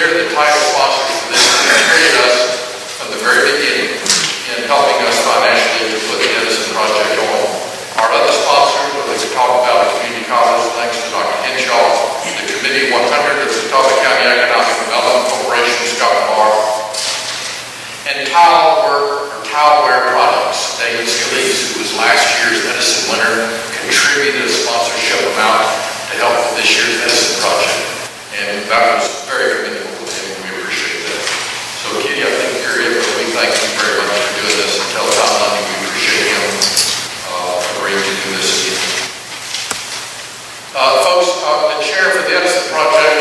They're the title sponsors for this. They supported us from the very beginning in helping us financially to put the Edison project on. Our other sponsors are the Catawba Valley Community College, thanks to Dr. Henshaw, the Committee 100 of the Catawba County Economic Development Corporation, Scott Barr, and Talware Products. David Scalise, who was last year's Edison winner, contributed a sponsorship amount to help with this year's Edison project. And that was very commendable to him, and we appreciate that. So Kitty, I think you're it, but we thank you very much for doing this. And tell Tom Lundy we appreciate him agreeing to do this again. Folks, the chair for the Edison project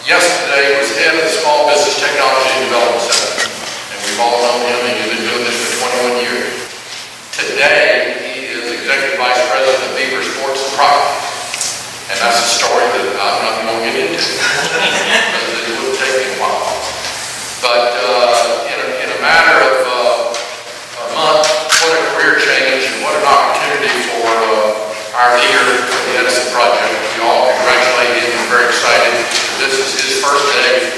yesterday was head of the Small Business Technology and Development Center. And we've all known him, and he's been doing this for 21 years. Today, he is Executive Vice President of Beaver Sports and Properties. And that's a story that I'm not going to get into, because it would take me a while. But in a matter of a month, what a career change and what an opportunity for our leader for the Edison project. We all congratulate him. We're very excited. This is his first day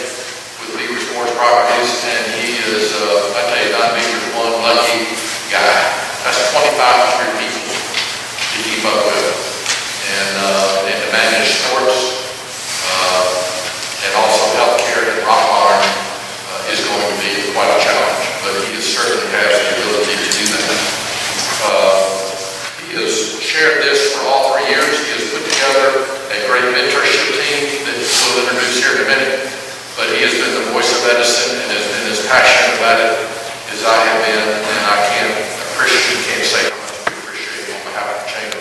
with Beaver Sports Properties, and he is, I tell you, not Beaver's one lucky guy. That's 2,500 people to keep up with. And to manage sports and also healthcare and rock farm is going to be quite a challenge, but he certainly has the ability to do that. He has shared this for all 3 years. He has put together a great mentorship team that we'll introduce here in a minute, but he has been the voice of Edison and has been as passionate about it as I have been, and I can't say how much we appreciate it on behalf of the chamber.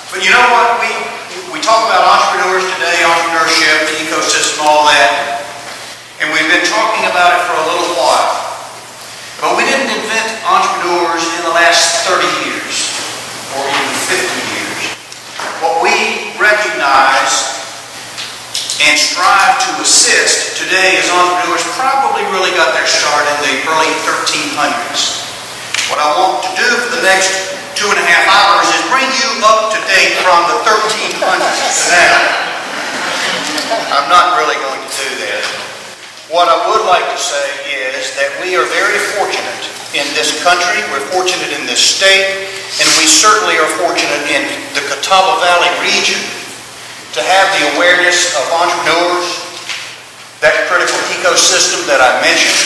But you know what, we talk about entrepreneurs today, entrepreneurship, the ecosystem, all that, and we've been talking about it for a little while. But we didn't invent entrepreneurs in the last 30 years, or even 50 years. What we recognize and strive to assist today as entrepreneurs probably really got their start in the early 1300s. What I want to do for the next 2.5 hours is bring you up to date from the 1300s to now. I'm not really going to do that. What I would like to say is that we are very fortunate in this country, we're fortunate in this state, and we certainly are fortunate in the Catawba Valley region to have the awareness of entrepreneurs, that critical ecosystem that I mentioned,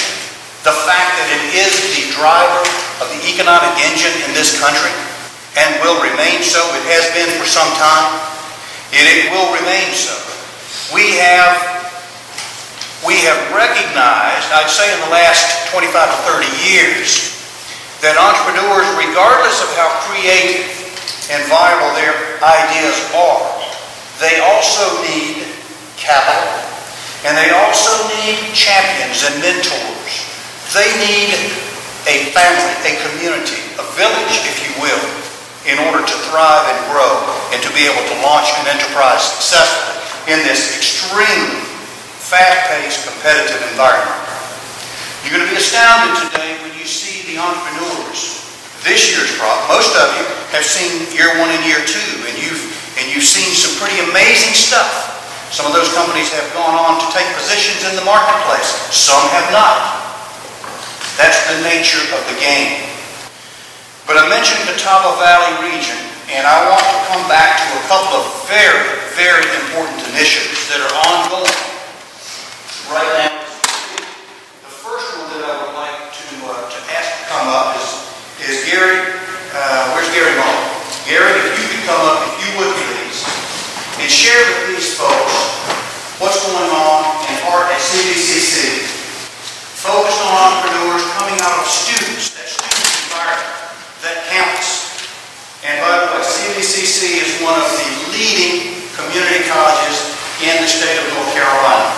the fact that it is the driver of the economic engine in this country and will remain so. It has been for some time. It will remain so. We have recognized, I'd say in the last 25 to 30 years, that entrepreneurs, regardless of how creative and viable their ideas are, they also need capital, and they also need champions and mentors. They need a family, a community, a village, if you will, in order to thrive and grow and to be able to launch an enterprise successfully in this extremely fast-paced, competitive environment. You're going to be astounded today when you see the entrepreneurs. This year's crop, most of you have seen year 1 and year 2, and you've seen some pretty amazing stuff. Some of those companies have gone on to take positions in the marketplace. Some have not. That's the nature of the game. But I mentioned the Catawba Valley region, and I want to come back to a couple of very, very important initiatives that are ongoing right now. The first one that I would like to ask to come up is Gary. Where's Gary Muller? Gary, if you could come up, if you would please, and share with these folks what's going on in part at CVCC, focused on entrepreneurs coming out of students, that student environment, that campus. And by the way, CVCC is one of the leading community colleges in the state of North Carolina.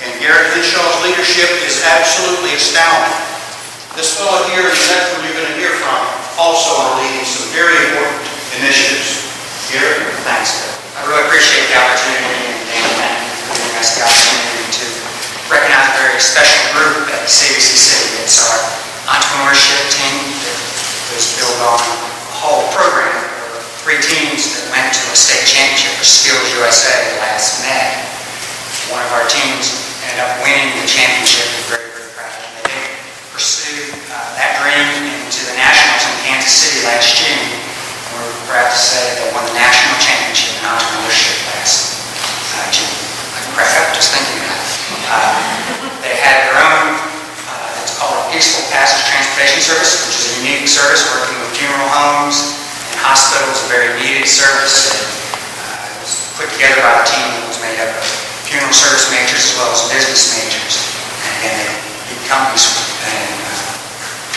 And Garrett Henshaw's leadership is absolutely astounding. This fellow here is the next one you're going to hear from, also are leading some very important initiatives. Garrett? Thanks, Bill. I really appreciate the opportunity, and Dan, thank you for giving us the opportunity to recognize a very special group at CBC City. It's our entrepreneurship team that was built on a whole program of 3 teams that went to a state championship for Skills USA last May. One of our teams ended up winning the championship. We're very, very proud of them. They pursued that dream into the Nationals in Kansas City last June. We're proud to say they won the national championship in entrepreneurship last June. I can crack up just thinking about it. They had their own, it's called a Peaceful Passage Transportation Service, which is a unique service working with funeral homes and hospitals, a very needed service. It was put together by a team that was made up of funeral service majors as well as business majors. And they big companies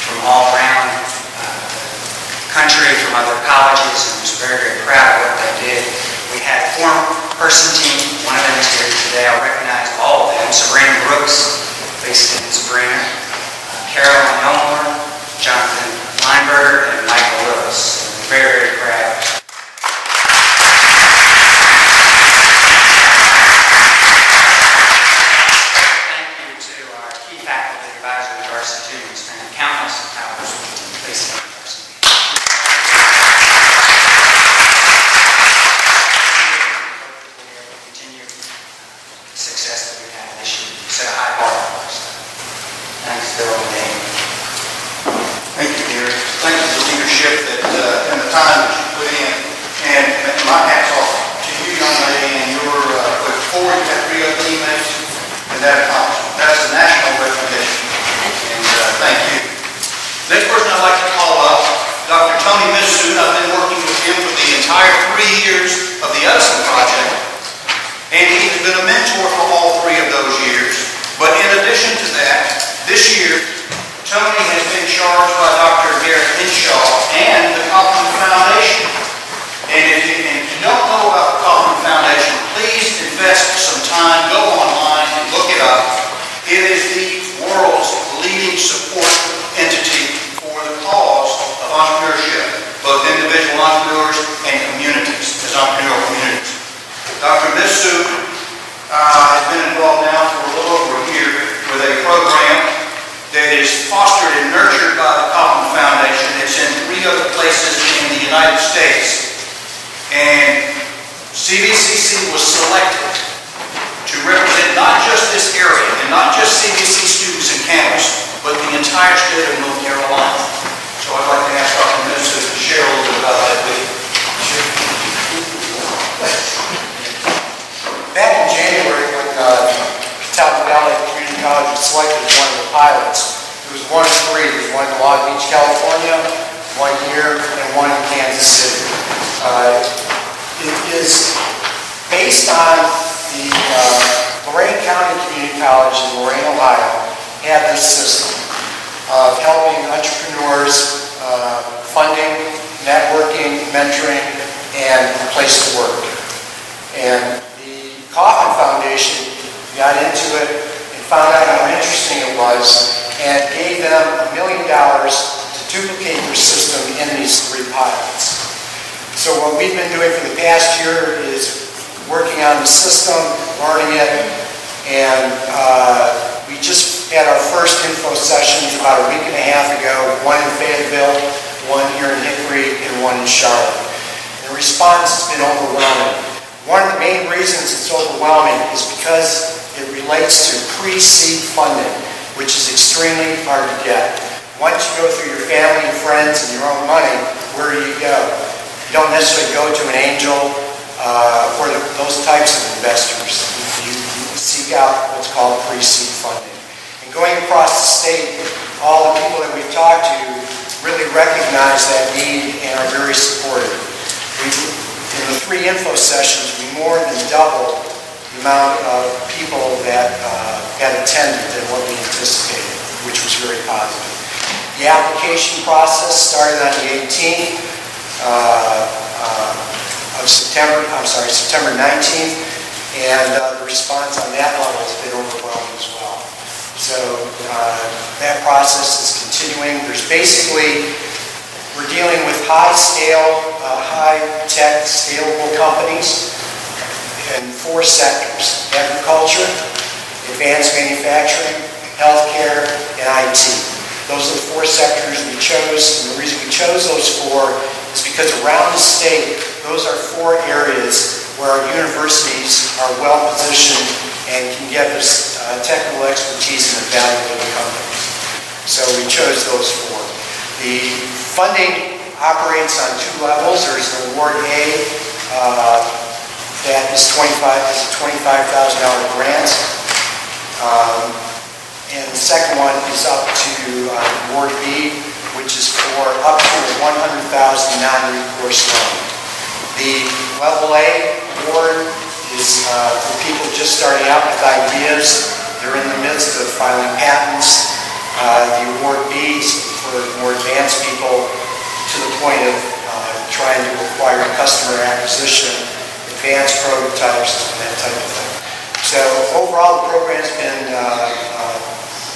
from all around country, from other colleges, and was very, very proud of what they did. We had a 4-person team. One of them is here today. I'll recognize all of them. Sabrina Brooks, based in Sabrina, Carolyn Elmore, Jonathan Lineberger, and Michael Lewis. We're very, very proud. Thank you to our key faculty advisors of our institute who spent countless hours placing success that we've had this year. Set a high bar for us. Thanks, Bill and Dave. Thank you, Gary. Thank you for the leadership and the time that you put in. And my hat's off to you, young lady, and your forward to that 3 other teammates and that accomplishment. That's a national recognition. And thank you. Next person I'd like to call up, Dr. Tony Missoud. I've been working with him for the entire 3 years of the Edison project. And he has been a mentor for all 3 of those years. But in addition to that, this year, Tony has been charged by Dr. Garrett Henshaw and the Kaufman Foundation. And if you don't know about the Kaufman Foundation, please invest some time, go online and look it up. It is the world's leading support entity for the cause of entrepreneurship, both individual entrepreneurs and communities, as entrepreneurial communities. Dr. Missoud has been involved now for a little over a year with a program that is fostered and nurtured by the Kaufman Foundation. It's in 3 other places in the United States. And CBCC was selected to represent not just this area and not just CBC students in campus, but the entire state of North Carolina. So I'd like to ask Dr. Missoud to share a little bit about that with you. Back in January, when Catawba Community College was selected as one of the pilots, it was 1 of 3. There was one in Long Beach, California, 1 here, and 1 in Kansas City. It is based on the Lorain County Community College in Lorain, Ohio, had this system of helping entrepreneurs, funding, networking, mentoring, and a place to work. And Kaufman Foundation got into it and found out how interesting it was and gave them $1 million to duplicate their system in these 3 pilots. So what we've been doing for the past year is working on the system, learning it, and we just had our first info sessions about a week and a half ago, 1 in Fayetteville, 1 here in Hickory, and 1 in Charlotte. And the response has been overwhelming. One of the main reasons it's overwhelming is because it relates to pre-seed funding, which is extremely hard to get. Once you go through your family and friends and your own money, where do you go? You don't necessarily go to an angel or those types of investors. You seek out what's called pre-seed funding. And going across the state, all the people that we've talked to really recognize that need and are very supportive. In the 3 info sessions, we more than doubled the amount of people that had attended than what we anticipated, which was very positive. The application process started on the 18th of September 19th, and the response on that level has been overwhelming as well. So that process is continuing. There's basically, we're dealing with high-scale, high-tech, scalable companies in 4 sectors: agriculture, advanced manufacturing, healthcare, and IT. Those are the 4 sectors we chose, and the reason we chose those 4 is because around the state, those are 4 areas where our universities are well positioned and can get us technical expertise and evaluating companies. So we chose those 4. The funding operates on 2 levels. There's an Award A that is a $25,000 grant. And the second one is up to Award B, which is for up to a $100,000 non-recourse loan. The Level A award is for people just starting out with ideas. They're in the midst of filing patents. The Award B is for more advanced people to the point of trying to acquire customer acquisition, advanced prototypes, and that type of thing. So overall, the program's been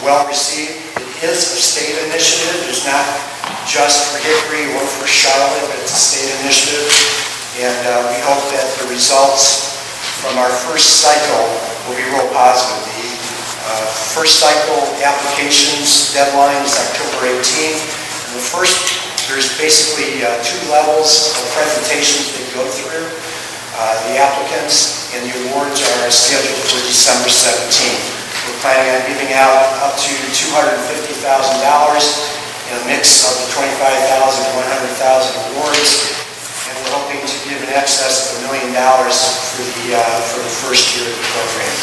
well received. It is a state initiative. It's not just for Hickory or for Charlotte, but it's a state initiative. And we hope that the results from our first cycle will be real positive. The first cycle applications deadline is October 18th. And there's basically 2 levels of presentations they go through. The applicants and the awards are scheduled for December 17th. We're planning on giving out up to $250,000 in a mix of the $25,000 to $100,000 awards, and we're hoping to give in excess of $1 million for the first year of the program.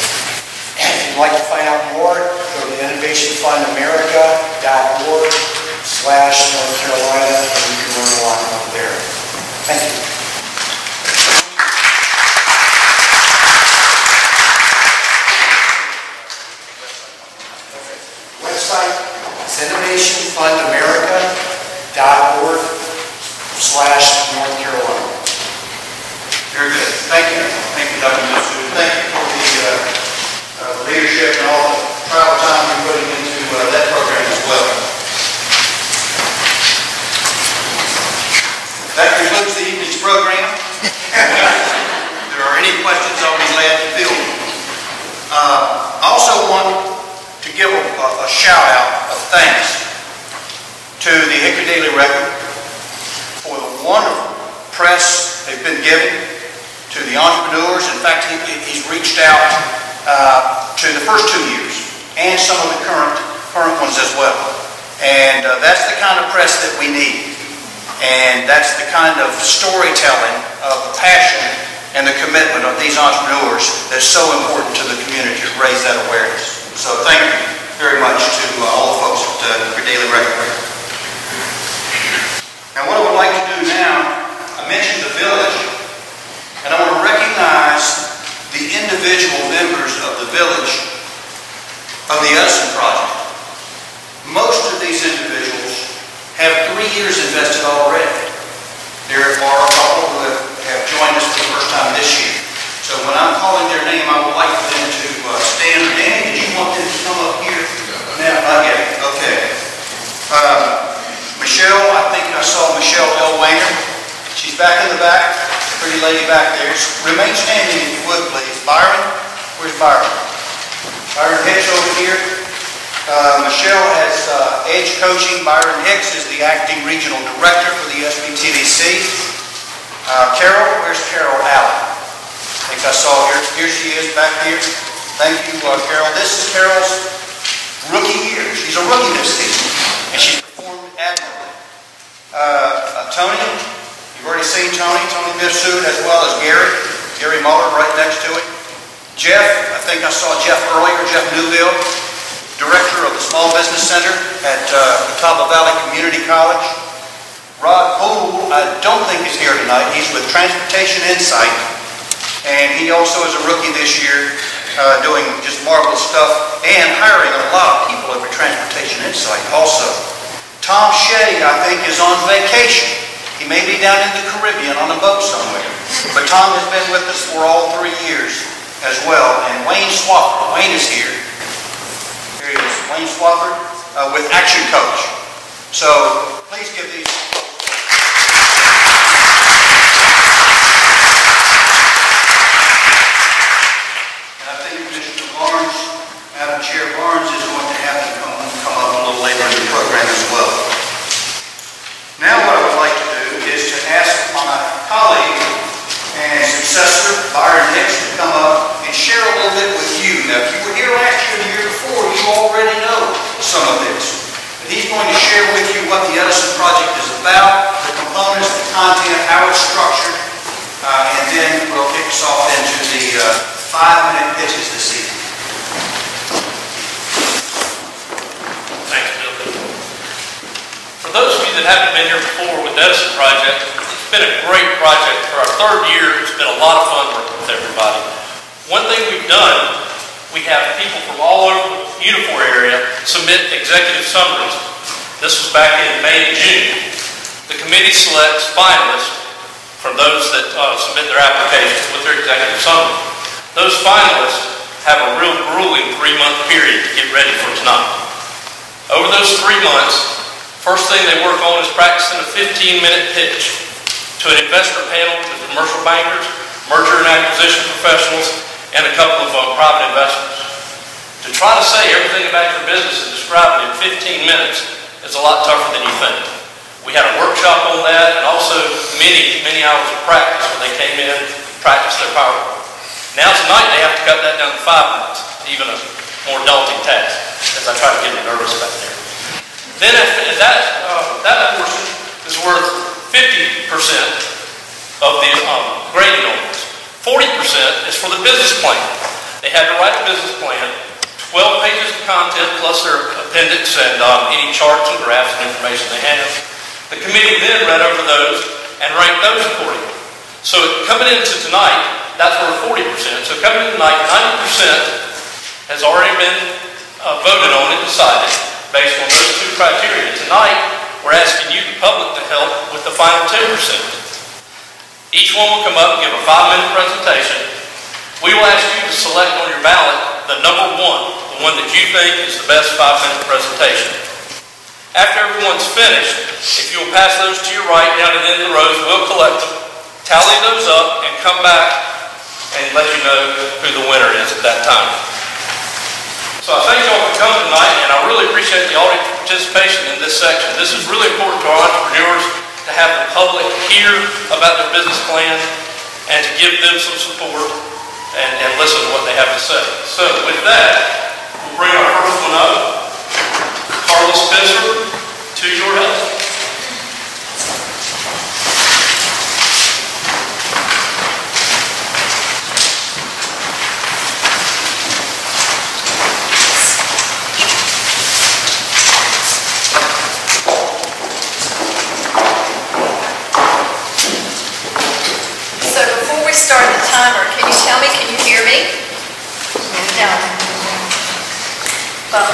If you'd like to find out more, go to innovationfundamerica.org/North Carolina, and you can learn a lot more there. Thank you. innovationfundamerica.org/North Carolina. Very good. Thank you. Thank you, Dr. Mitsu. Thank you for the leadership and all the travel time you're putting into that program as well. That concludes the evening's program. If there are any questions, I'll be glad to field them. I also want to give a shout out of thanks to the Hickory Daily Record for the wonderful press they've been giving to the entrepreneurs. In fact, he's reached out to the first 2 years and some of the current ones as well. And that's the kind of press that we need. And that's the kind of storytelling of the passion and the commitment of these entrepreneurs that's so important to the community to raise that awareness. So thank you very much to all the folks at the Daily Record. Now what I would like to do now, I mentioned the village, and I want to recognize the individual members of the village of the Edison project. Most of these individuals have 3 years invested already. There are a couple who have joined us for the first time this year. So when I'm calling their name, I would like for them to stand. Danny, did you want them to come up here? Now, not yet. Okay. Michelle, I think I saw Michelle Elwanger. She's back in the back. Pretty lady back there. Remain standing if you would, please. Byron? Where's Byron? Byron Hicks over here. Michelle has Edge Coaching. Byron Hicks is the acting regional director for the SBTVC. Carol, where's Carol Allen? I think I saw her. Here she is back here. Thank you, Carol. This is Carol's rookie year. She's a rookie this season, and she's performed admirably. Tony, you've already seen Tony Mifsud, as well as Gary Muller right next to him. Jeff, I think I saw Jeff earlier, Jeff Newville, director of the Small Business Center at Catawba Valley Community College. Rod Poole, I don't think is here tonight. He's with Transportation Insight, and he also is a rookie this year, doing just marvelous stuff and hiring a lot of people over at Transportation Insight also. Tom Shea, I think, is on vacation. He may be down in the Caribbean on a boat somewhere. But Tom has been with us for all 3 years. as well, and Wayne Swafford. Wayne is here. Here he is, Wayne Swafford with Action Coach. So please give these. And I think Mr. Barnes, Madam Chair Barnes, is going to have to come up a little later in the program as well. Now what I would like to do is to ask my colleague and successor, Byron Hicks, to come up and share a little bit with you. Now, if you were here last year or the year before, you already know some of this. But he's going to share with you what the Edison project is about, the components, the content, how it's structured, and then we'll kick us off into the 5-minute pitches this evening. Thanks, Bill. For those of you that haven't been here before with the Edison project, it's been a great project. For our third year, it's been a lot of fun working with everybody. One thing we've done, we have people from all over the Unifor area submit executive summaries. This was back in May and June. The committee selects finalists from those that submit their applications with their executive summary. Those finalists have a real grueling 3-month period to get ready for tonight. Over those 3 months, first thing they work on is practicing a 15-minute pitch to an investor panel with commercial bankers, merger and acquisition professionals, and a couple of private investors. To try to say everything about your business and describe it in 15 minutes is a lot tougher than you think. We had a workshop on that and also many hours of practice when they came in to practice their PowerPoint. Now tonight they have to cut that down to 5 minutes, even a more daunting task, as I try to get them nervous back there. Then after that portion is worth 50% of the grading on this. 40% is for the business plan. They had to write a business plan, 12 pages of content plus their appendix and any charts and graphs and information they have. The committee then read over those and ranked those accordingly. So coming into tonight, that's worth 40%. So coming in tonight, 90% has already been voted on and decided based on those two criteria. Tonight, we're asking you, the public, to help with the final 10%. Each one will come up and give a 5-minute presentation. We will ask you to select on your ballot the number 1, the one that you think is the best 5-minute presentation. After everyone's finished, if you'll pass those to your right down to the end of the rows, we'll collect them, tally those up, and come back and let you know who the winner is at that time. So I thank you all for coming tonight, and I really appreciate the audience participation in this section. This is really important to our entrepreneurs to have the public hear about their business plan and to give them some support and listen to what they have to say. So with that, we'll bring our first one up, Carlos Spencer, to your help. Start the timer. Can you tell me? Can you hear me? No. Well.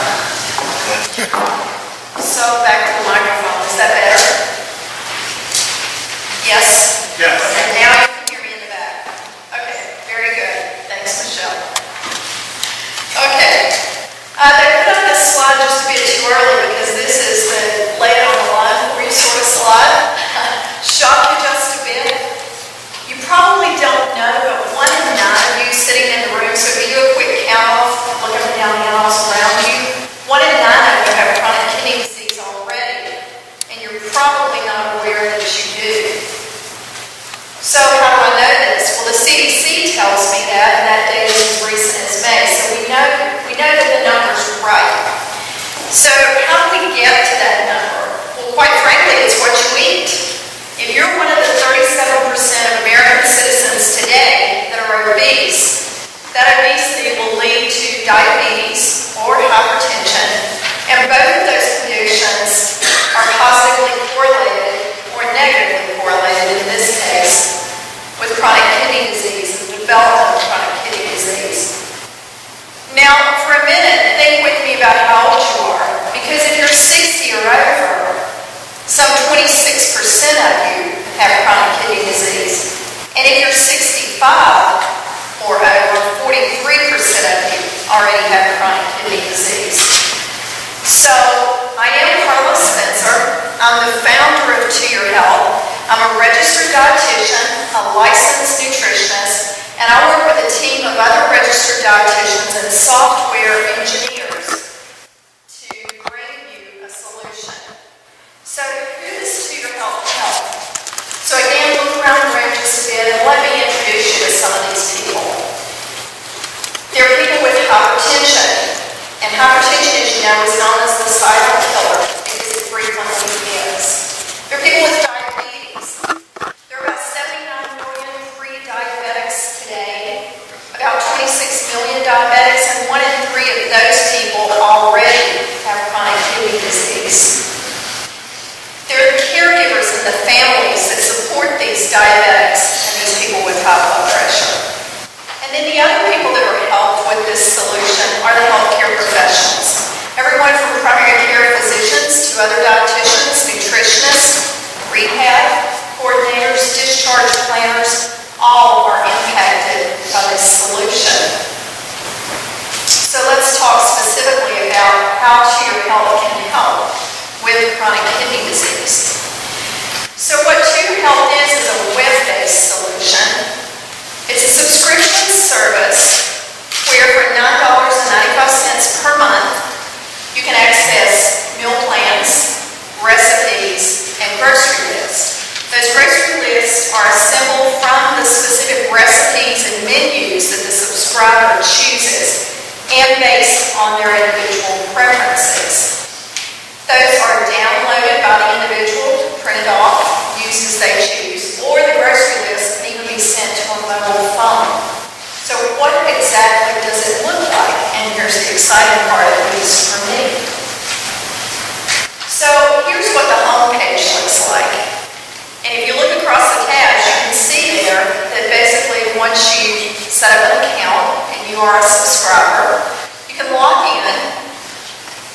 So back to the microphone. Is that better? Yes? Yes. And now you can hear me in the back. Okay. Very good. Thanks, Michelle. Okay. They put up this slide just a bit too early because this is the lay it on the line for you sort of slide. Shock you just a bit. You probably don't know, but 1 in 9 of you sitting in the room, so if you do a quick count off, look up and down the aisles around you, 1 in 9 of you have chronic kidney disease already, and you're probably not aware that you do. So how do I know this? Well, the CDC tells me that, and that data is as recent as May, so we know that the numbers are right. So how do we get to that number? Well, quite frankly, it's what you eat. If you're one of the 37% of American citizens today that are obese, that obesity will lead to diabetes or hypertension, and both of those conditions are positively correlated or negatively correlated in this case with chronic kidney disease and the development of chronic kidney disease. Now, for a minute, think with me about how old you are, because if you're 60 or over, some 26% of you have chronic kidney disease. And if you're 65 or over, 45% I'm a registered dietitian, a licensed nutritionist, and I work with a team of other registered dietitians and software engineers to bring you a solution. So who is to your help? So again, look around the room just a bit and let me introduce you to some of these people. There are people with hypertension, and hypertension, as you know, is known as the silent killer because it frequently is. There are people with diabetes. There are about 79 million pre-diabetics today, about 26 million diabetics, and 1 in 3 of those people already have chronic kidney disease. There are the caregivers and the families that support these diabetics and these people with high blood pressure. And then the other people that are helped with this solution are the healthcare professionals. Everyone from primary care physicians to other dietitians, nutritionists, rehab coordinators, discharge planners, all are impacted by this solution. So let's talk specifically about how To Your Health can help with chronic kidney disease. So what To Your Health is a web-based solution. It's a subscription service where for $9.95 per month, you can access meal plans, recipes, and grocery lists. Those grocery lists are assembled from the specific recipes and menus that the subscriber chooses and based on their individual preferences. Those are downloaded by the individual, printed off, used as they choose, or the grocery list can even be sent to a mobile phone. So what exactly does it look like? And here's the exciting part, at least for me. So here's what the home page looks like. And if you look across the tabs, you can see there that basically once you set up an account and you are a subscriber, you can log in.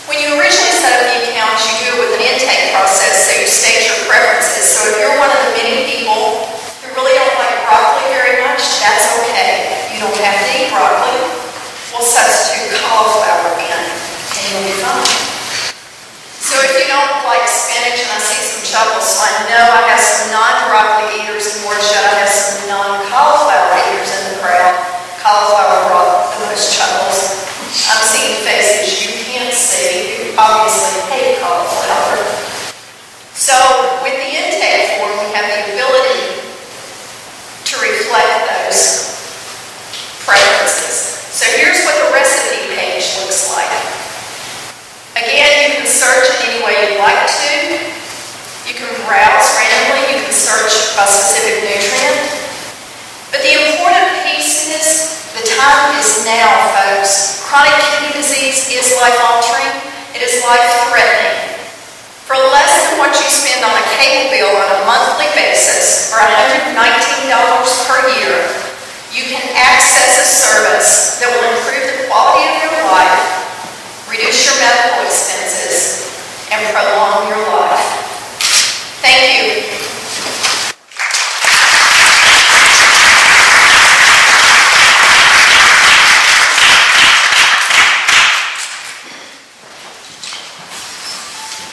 When you originally set up the account, you do it with an intake process, so you state your preferences. So if you're one of the many people who really don't like broccoli very much, that's okay. You don't have to eat broccoli. We'll substitute cauliflower in, and you'll be fine. So if you don't like spinach, and I see some chuckles, so I know I have some non-broccoli eaters in Worship. I have some non-cauliflower eaters in the crowd. Cauliflower brought the most chuckles. I'm seeing faces you can't see, who obviously hate cauliflower. So with the intake form, we have the ability to reflect those preferences. So here's what the recipe page looks like. Again, you can search in any way you'd like to. You can browse randomly. You can search by specific nutrient. But the important piece is the time is now, folks. Chronic kidney disease is life-altering. It is life-threatening. For less than what you spend on a cable bill on a monthly basis, or $119 per year, you can access a service that will improve the quality of your life, reduce your medical expenses, and prolong your life. Thank you.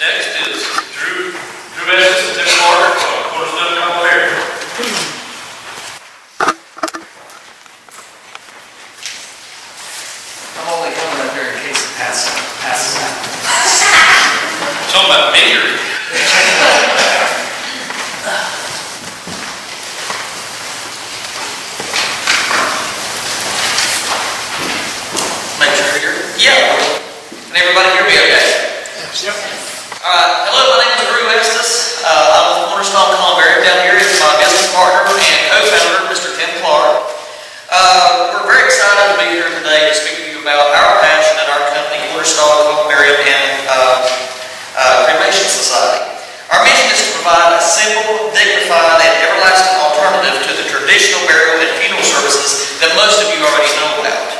Next is Drew Edison and Tim Clark from Cornerstone Colorado. I'm only coming up here in case it passes out. Talking about vineyard. Make sure you're... Yeah. Can everybody hear me okay? Yep. Hello, my name is Drew Estes. I'm with Cornerstone Colorado down here with my business partner and co-founder, Mr. Tim Clark. We're very excited to be here today to speak to you about our passion at our company, Cornerstone Colorado and Cremation Society. Our mission is to provide a simple, dignified, and everlasting alternative to the traditional burial and funeral services that most of you already know about.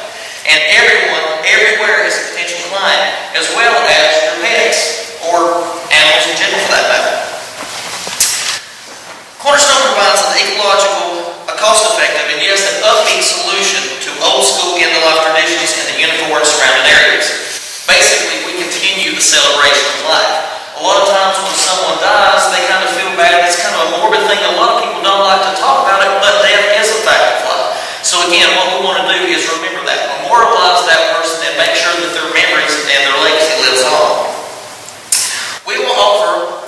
And everyone, everywhere is a potential client, as well as your pets, or animals in general for that matter. Cornerstone provides an ecological, a cost-effective, and yes, an upbeat solution to old-school end-of-life traditions in the uniform surrounding areas. Basically, we continue the celebration of life. A lot of times when someone dies, they kind of feel bad. It's kind of a morbid thing So again, what we want to do is remember that, memorialize that person, and make sure that their memories and their legacy lives on. We will offer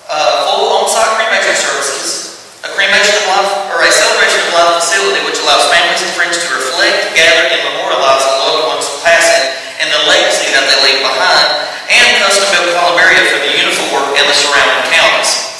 full on-site cremation services, a cremation of life, or a celebration of life facility, which allows families and friends to reflect, gather, and memorialize the loved ones passing and the legacy that they leave behind, and custom-built columbarium for the Unifor and the surrounding counties.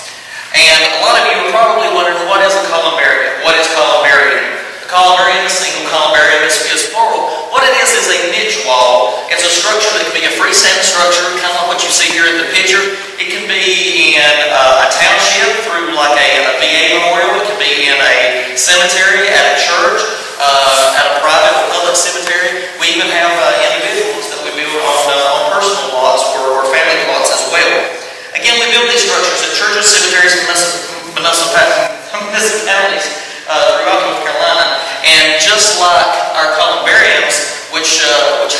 And a lot of you are probably wondering, what is a columbarium? What is columbarium? A columbarium, a single columbarium, is plural. What it is a niche wall. It's a structure that can be a freestanding structure, kind of like what you see here in the picture. It can be in a township through like a VA memorial. It can be in a cemetery, at a church, at a private or public cemetery. We even have individuals that we build on personal lots or family lots as well. Again, we build these structures at churches, cemeteries, and municipalities throughout North Carolina. And just like our columbariums, which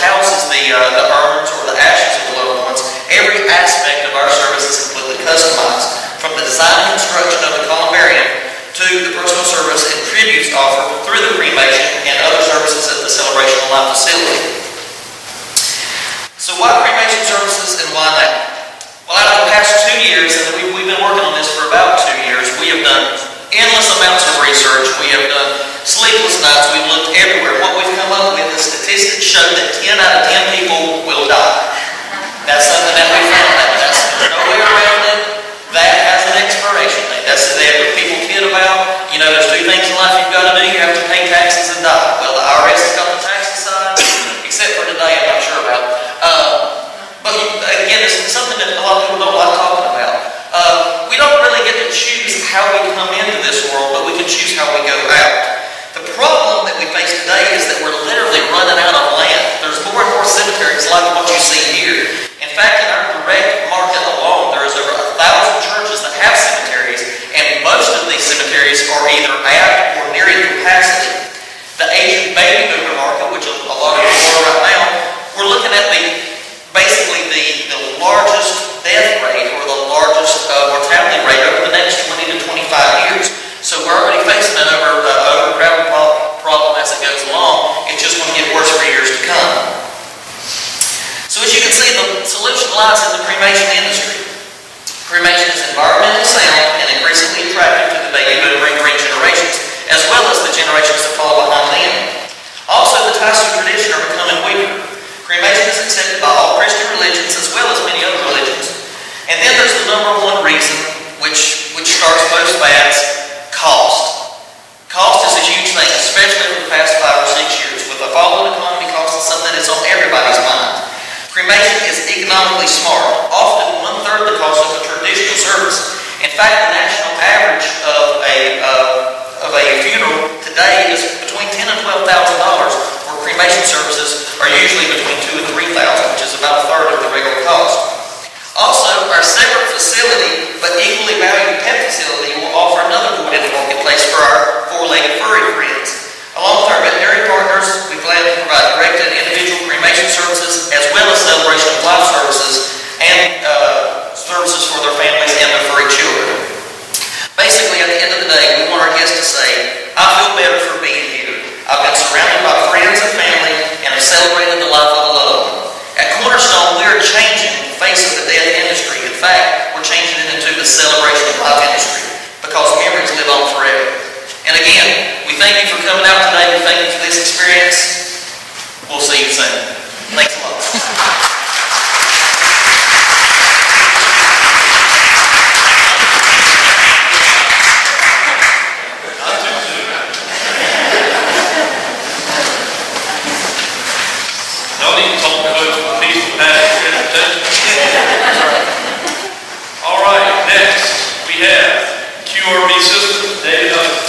houses the urns or the ashes of the loved ones, every aspect of our service is completely customized, from the design and construction of the columbarium to the personal service and tributes offered through the cremation and other services at the Celebration of Life facility. So why cremation services and why now? Well, out of the past 2 years, and we've been working on this for about 2 years, we have done endless amounts of research. We have done sleepless nights. We've looked everywhere. What we've come up with, the statistics show that 10 out of 10 people will die. That's something that we found out. There's no way around it. That has an expiration date. That's the day that people kid about. You know, there's 2 things in life you've got to do. You have to pay taxes and die. Well, the IRS has got the taxes side, except for today, I'm not sure about. But again, this is something that a lot of people don't like talking about. We don't really get to choose how we come into this world, but we can choose how we go out. The problem that we face today is that we're literally running out of land. There's more and more cemeteries like what you see here. In fact, in our direct market alone, there is over 1,000 churches that have cemeteries, and most of these cemeteries are either at or nearing capacity. The Asian baby boomer market, which a lot of people are right now, we're looking at basically the largest death rate or the largest mortality rate over the next 20 to 25 years. So we're already facing an overcrowding problem as it goes along. It's just going to get worse for years to come. So as you can see, the solution lies in the cremation industry. Cremation is environmentally sound and increasingly attractive to the baby boomer and green generations, as well as the generations that follow behind them. Also, the ties to tradition are becoming weaker. Cremation is accepted by all Christian religions as well as many other religions. And then there's the number one reason, which starts most fads, cost. Cost is a huge thing, especially over the past 5 or 6 years. With the falling economy, cost is something that's on everybody's mind. Cremation is economically smart, often 1/3 the cost of a traditional service. In fact, the national average of a funeral today is between $10,000 and $12,000, where cremation services are usually between $2,000 and $3,000, which is about 1/3 of the regular cost. Also, our separate facility, but equally valued pet facility, will offer another void in the marketplace for our 4-legged furry friends. Along with our veterinary partners, we plan to provide direct and individual cremation services, as well as celebration of life services and services for their families and their furry children. Basically, at the end of the day, we want our guests to say, I feel better for being here. I've been surrounded by friends and family and have celebrated the life of a loved one. At Cornerstone, we are changing the face of the death industry. In fact, we're changing it into the celebration of life industry, because memories live on forever. And again, we thank you for coming out today. We thank you for this experience. We'll see you soon. Thanks a lot. Y'all need to talk folks with peaceful passion and attention. All right, next we have QRB Systems, David Hunt.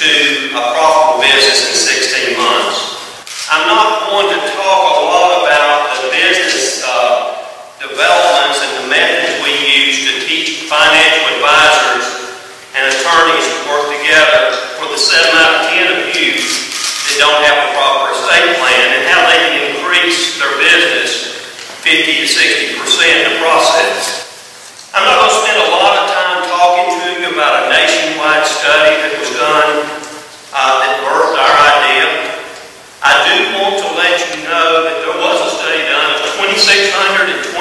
to a profitable business in 16 months. I'm not going to talk a lot about the business developments and the methods we use to teach financial advisors and attorneys to work together for the 7 out of 10 of you that don't have a proper estate plan, and how they can increase their business 50 to 60% in the process. I'm not going to spend a lot of time talking to you about a nationwide study that was done that birthed our idea. I do want to let you know that there was a study done of 2,627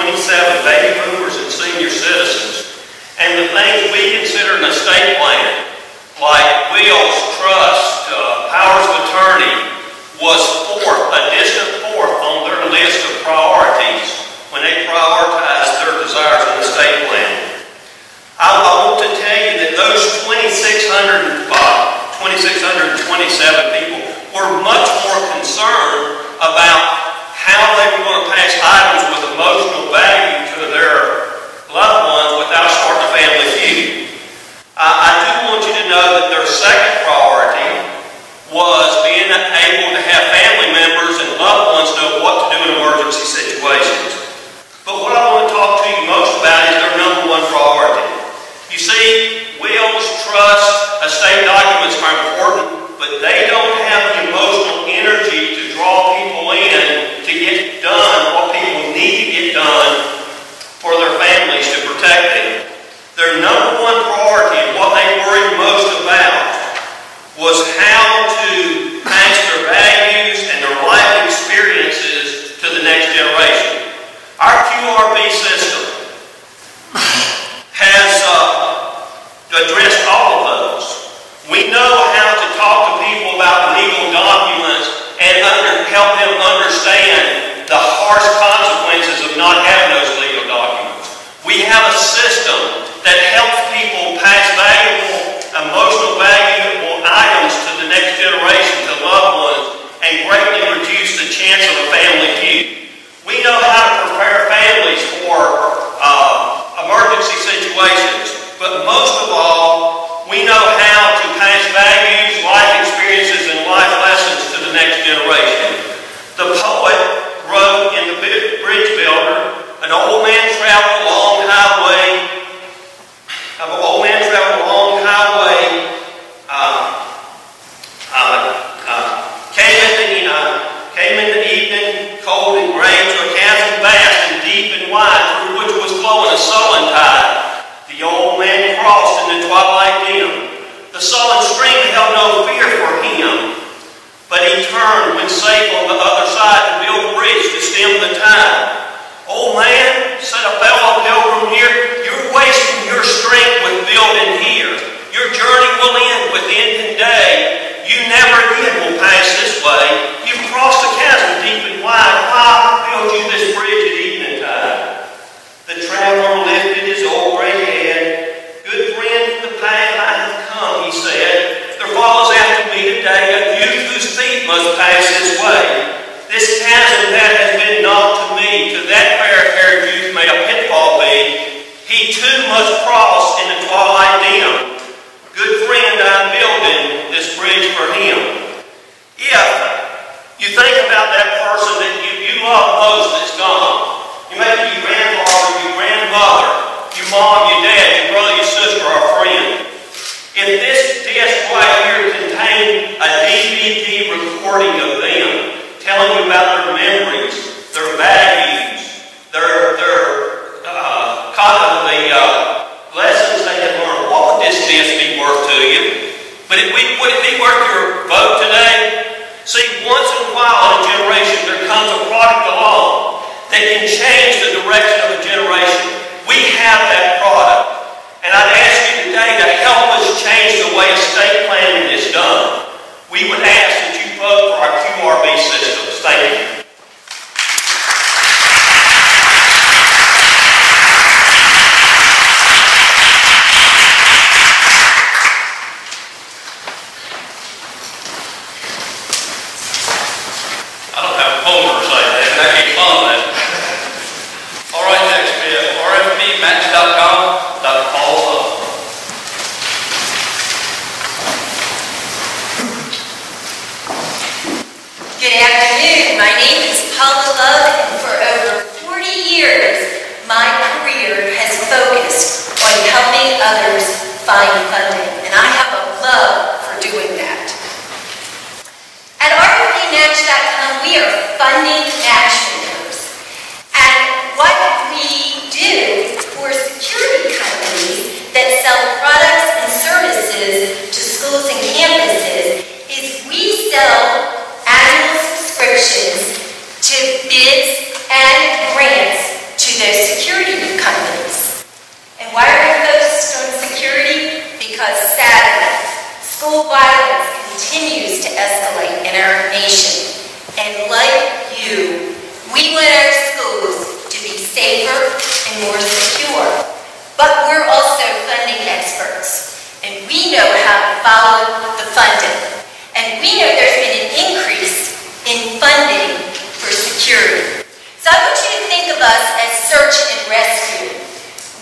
baby boomers and senior citizens, and the things we consider an estate plan, like wills, trust, powers of attorney, was a distant fourth on their list of priorities when they prioritized their desires in estate planning. I want to tell you that those 2,627 people were much more concerned about how they were going to pass items with emotional value to their loved ones without starting a family feud. I do want you to know that their second priority was being able to have family members and loved ones know what to do in emergency situations. But what I want to talk to you most about is their number one priority. You see, wills, trust, estate documents are important, but they don't have the emotional energy to draw people in to get done what people need to get done for their families to protect them. Their number one priority and what they worried most about was how to pass their values and their life experiences to the next generation. Our QRB system has addressed all of those. We know how to talk to people about legal documents and help them understand the harsh consequences of not having those legal documents. We have a system that helps people pass valuable, emotional valuable items to the next generation, to loved ones, and greatly reduce the chance of a family feud. We know how to prepare families for emergency situations, but most of all, we know how to pass values, life experiences, and life lessons to the next generation. The poet wrote in The Bridge Builder, an old man traveled a long highway, came in the evening, cold and gray, to a chasm vast and deep and wide, through which was flowing a sullen tide. The old man crossed in the twilight dim. The sullen stream held no fear for him, but he turned when safe on the other side to build a bridge to stem the tide. "Old man," said a fellow pilgrim here, "you're wasting your strength with building here. Your journey will end with the ending day. You never again will pass this way. You've crossed a chasm deep and wide. Why build you this bridge at evening tide?" The traveler lifted his old gray head. "Good friend, the path I have come," he said. "There follows after me today a youth whose feet must pass this way. This chasm that has been knocked to me, to that fair-haired youth may a pitfall be. He too must cross in the twilight dim. Good friend, I'm building this bridge for him." If you think about that person that you love most that's gone, you may be your grandfather, your grandmother, your mom, your dad, your brother, your sister, or friend. If this disc right here contained a DVD recording of them, telling you about their memories, their values, the lessons they had learned, what would this disc be worth to you? But would it be worth your vote today? See, once in a while in a generation there comes a product along that can change the direction of a generation. We have that product. And I'd ask you today to help us change the way estate planning is done. We would ask that you vote for our QRB systems. Thank you. I don't have a poem to say that, but I keep fun of that. All right, next we have rfpmatch.com.paul. My name is Paula Love, and for over 40 years, my career has focused on helping others find funding, and I have a love for doing that. At RFPmatch.com, we are funding match makers, and what we do for security companies that sell products and services to schools and campuses is we sell annual subscriptions to bids and grants to those security companies. And why are we focused on security? Because sadly, school violence continues to escalate in our nation. And like you, we want our schools to be safer and more secure. But we're also funding experts, and we know how to follow the funding. And we know there's been an increase in funding for security. So I want you to think of us as search and rescue.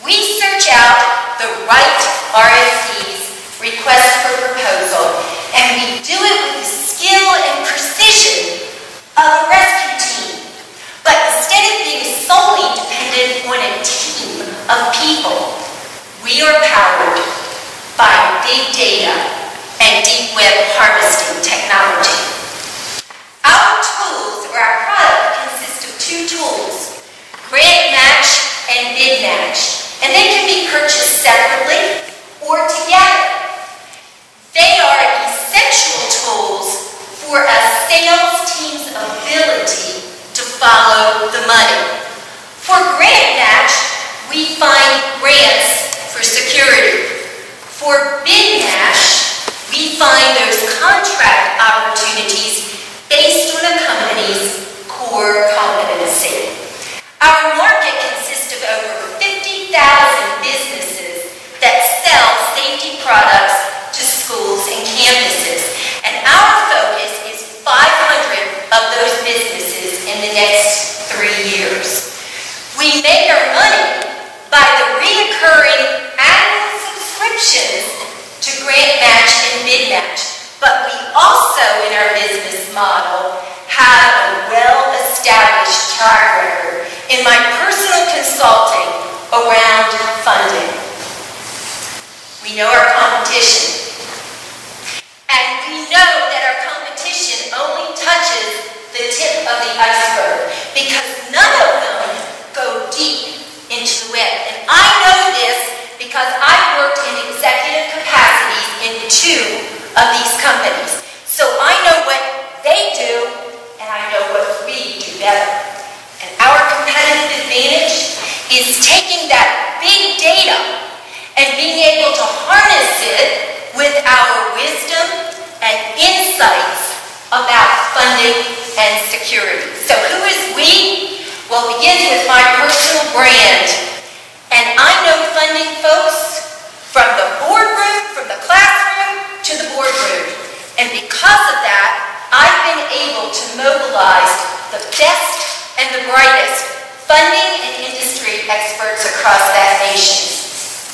We search out the right RFPs, requests for proposal, and we do it with the skill and precision of a rescue team. But instead of being solely dependent on a team of people, we are powered by big data and deep web harvesting technology. Our tools, or our product, consist of two tools, Grant Match and Bid Match, and they can be purchased separately or together. They are essential tools for a sales team's ability to follow the money. For Grant Match, we find grants for security. For Bid Match, we find those contract opportunities based on a company's core competency. Our market consists of over 50,000 businesses that sell safety products to schools and campuses. And our focus is 500 of those businesses in the next 3 years. We make our money by the reoccurring annual subscriptions to Grant Match and Bid Match. But we also, in our business model, have a well-established track record in my personal consulting around funding. We know our competition. And we know that our competition only touches the tip of the iceberg because none of them go deep into the web. And I know this because I worked in executive capacities in 2 of these companies. So I know what they do, and I know what we do better. And our competitive advantage is taking that big data and being able to harness it with our wisdom and insights about funding and security. So who is we? Well, it begins with my personal brand. And I know funding folks from the boardroom, from the classroom, to the boardroom. And because of that, I've been able to mobilize the best and the brightest funding and industry experts across that nation.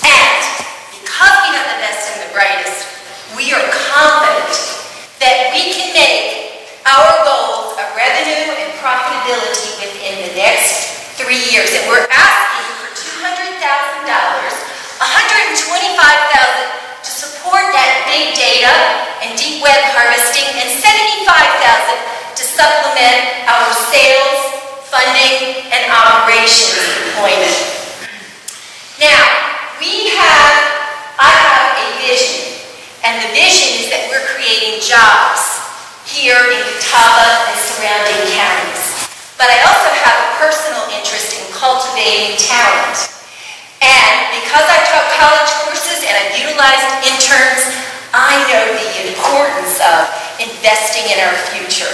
And because we have the best and the brightest, we are confident that we can make our goals of revenue and profitability within the next 3 years. And we're asking for $200,000, $125,000 to support that big data and deep web harvesting, and $75,000 to supplement our sales, funding, and operations deployment. Now, I have a vision, and the vision is that we're creating jobs here in Catawba and surrounding counties. But I also have a personal interest in cultivating talent. And because I taught college courses and I've utilized interns, I know the importance of investing in our future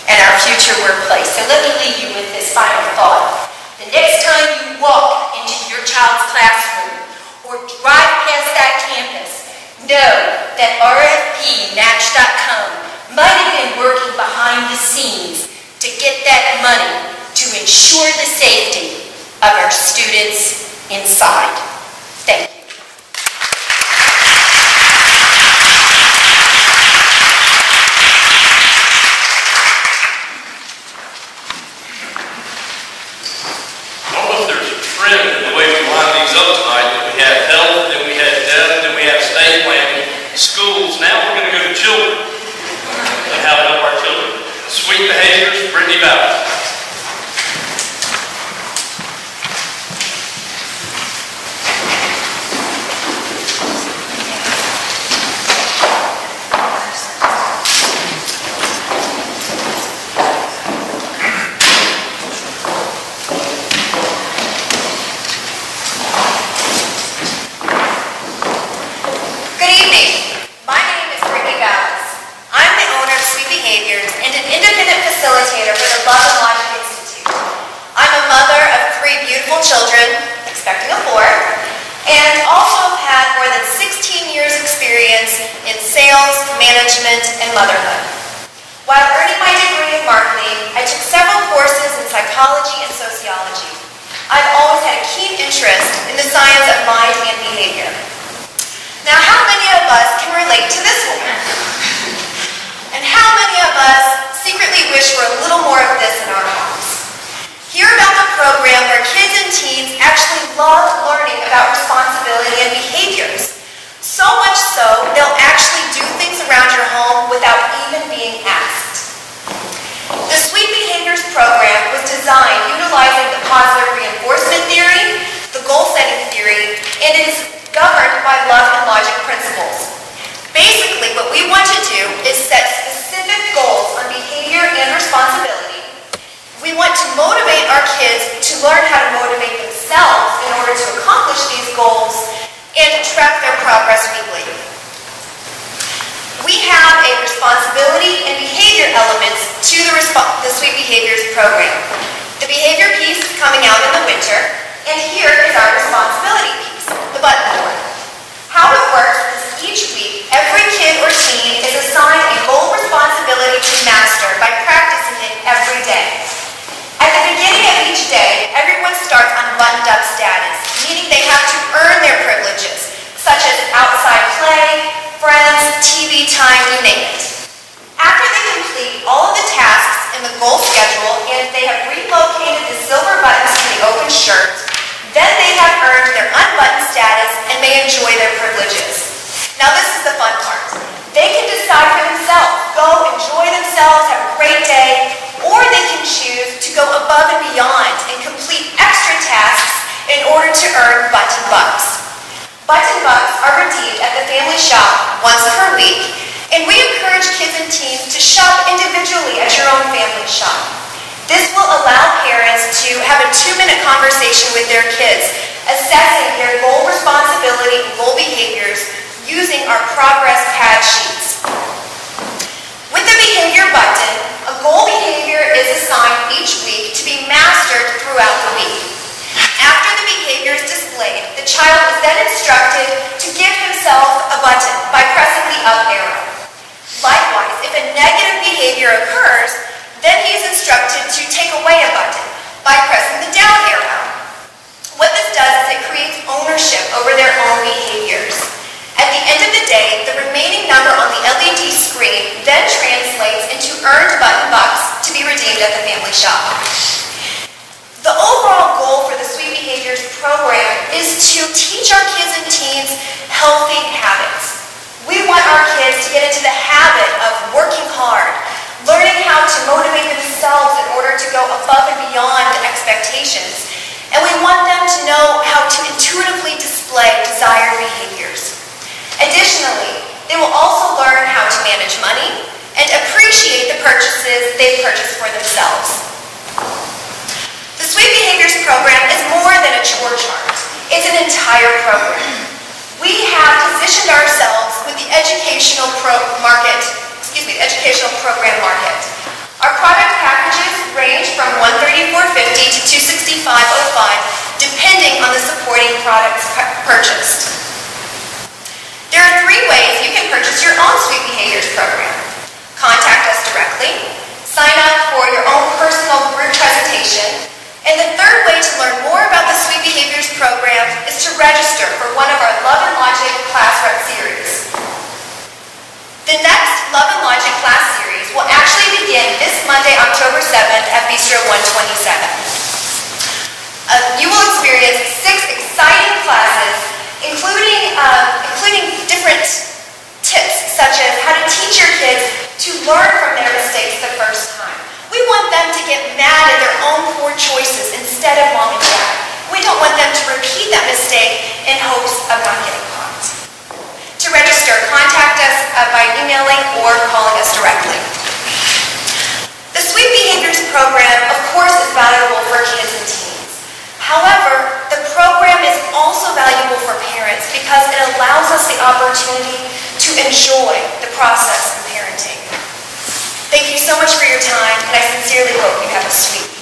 and our future workplace. So let me leave you with this final thought. The next time you walk into your child's classroom or drive past that campus, know that RFPmatch.com might have been working behind the scenes to get that money to ensure the safety of our students inside. Thank you. management, and motherhood. While earning my degree in marketing, I took several courses in psychology and sociology. I've always had a keen interest in the science of mind and behavior. Now, how many of us can relate to this one? And how many of us secretly wish for a little more of this in our homes? Hear about the program where kids and teens actually love learning about responsibility and behaviors. So much so, they'll actually do things around your home without even being asked. The Sweet Behaviors program was designed utilizing the positive reinforcement theory, the goal-setting theory, and it is governed by love and logic principles. Basically, what we want to do is set specific goals on behavior and responsibility. We want to motivate our kids to learn how to motivate themselves in order to accomplish these goals and track their progress weekly. We have a responsibility and behavior elements to the Sweet Behaviors program. The behavior piece is coming out in the winter, and here is our responsibility piece, the button board. How it works is each week, every kid or teen is assigned a goal responsibility to master by practicing it every day. At the beginning of each day, everyone starts on buttoned-up status, meaning they have to earn their privileges, such as outside play, friends, TV time, you name it. After they complete all of the tasks in the goal schedule and they have relocated the silver buttons to the open shirt, then they have earned their unbuttoned status and may enjoy their privileges. Now this is the fun part. They can decide for themselves, go enjoy themselves, have a great day, or they can choose to go above and beyond and complete extra tasks in order to earn button bucks. Button bucks are redeemed at the family shop once per week, and we encourage kids and teens to shop individually at your own family shop. This will allow parents to have a 2-minute conversation with their kids, assessing their goal responsibility and goal behaviors using our progress pad sheets. With the behavior button, a goal behavior is assigned each week to be mastered throughout the week. After the behavior is displayed, the child is then instructed to give himself a button by pressing the up arrow. Likewise, if a negative behavior occurs, then he is instructed to take away a button by pressing the down arrow. What this does is it creates ownership over their own behaviors. At the end of the day, the remaining number on the LED screen then translates into earned button bucks to be redeemed at the family shop. The overall goal for the Sweet Behaviors program is to teach our kids and teens healthy habits. We want our kids to get into the habit of working hard, learning how to motivate themselves in order to go above and beyond expectations, and we want them to know how to intuitively display desired behaviors. Additionally, they will also learn how to manage money and appreciate the purchases they've purchased for themselves. The Sweet Behaviors program is more than a chore chart. It's an entire program. We have positioned ourselves with the educational program market. Our product packages range from $134.50 to $265.05, depending on the supporting products purchased. There are 3 ways you can purchase your own Sweet Behaviors program. Contact us directly, sign up for your own personal group presentation, and the 3rd way to learn more about the Sweet Behaviors program is to register for one of our Love and Logic class rep series. The next Love and Logic class series will actually begin this Monday, October 7th at Bistro 127. You will experience 6 exciting classes, including different tips, such as how to teach your kids to learn from their mistakes the first time. We want them to get mad at their own poor choices instead of mom and dad. We don't want them to repeat that mistake in hopes of not getting caught. To register, contact us by emailing or calling us directly. The Sweet Behaviors program, of course, is valuable for kids and teens. However, the program is also valuable for parents because it allows us the opportunity to enjoy the process of parenting. Thank you so much for your time, and I sincerely hope you have a sweet week.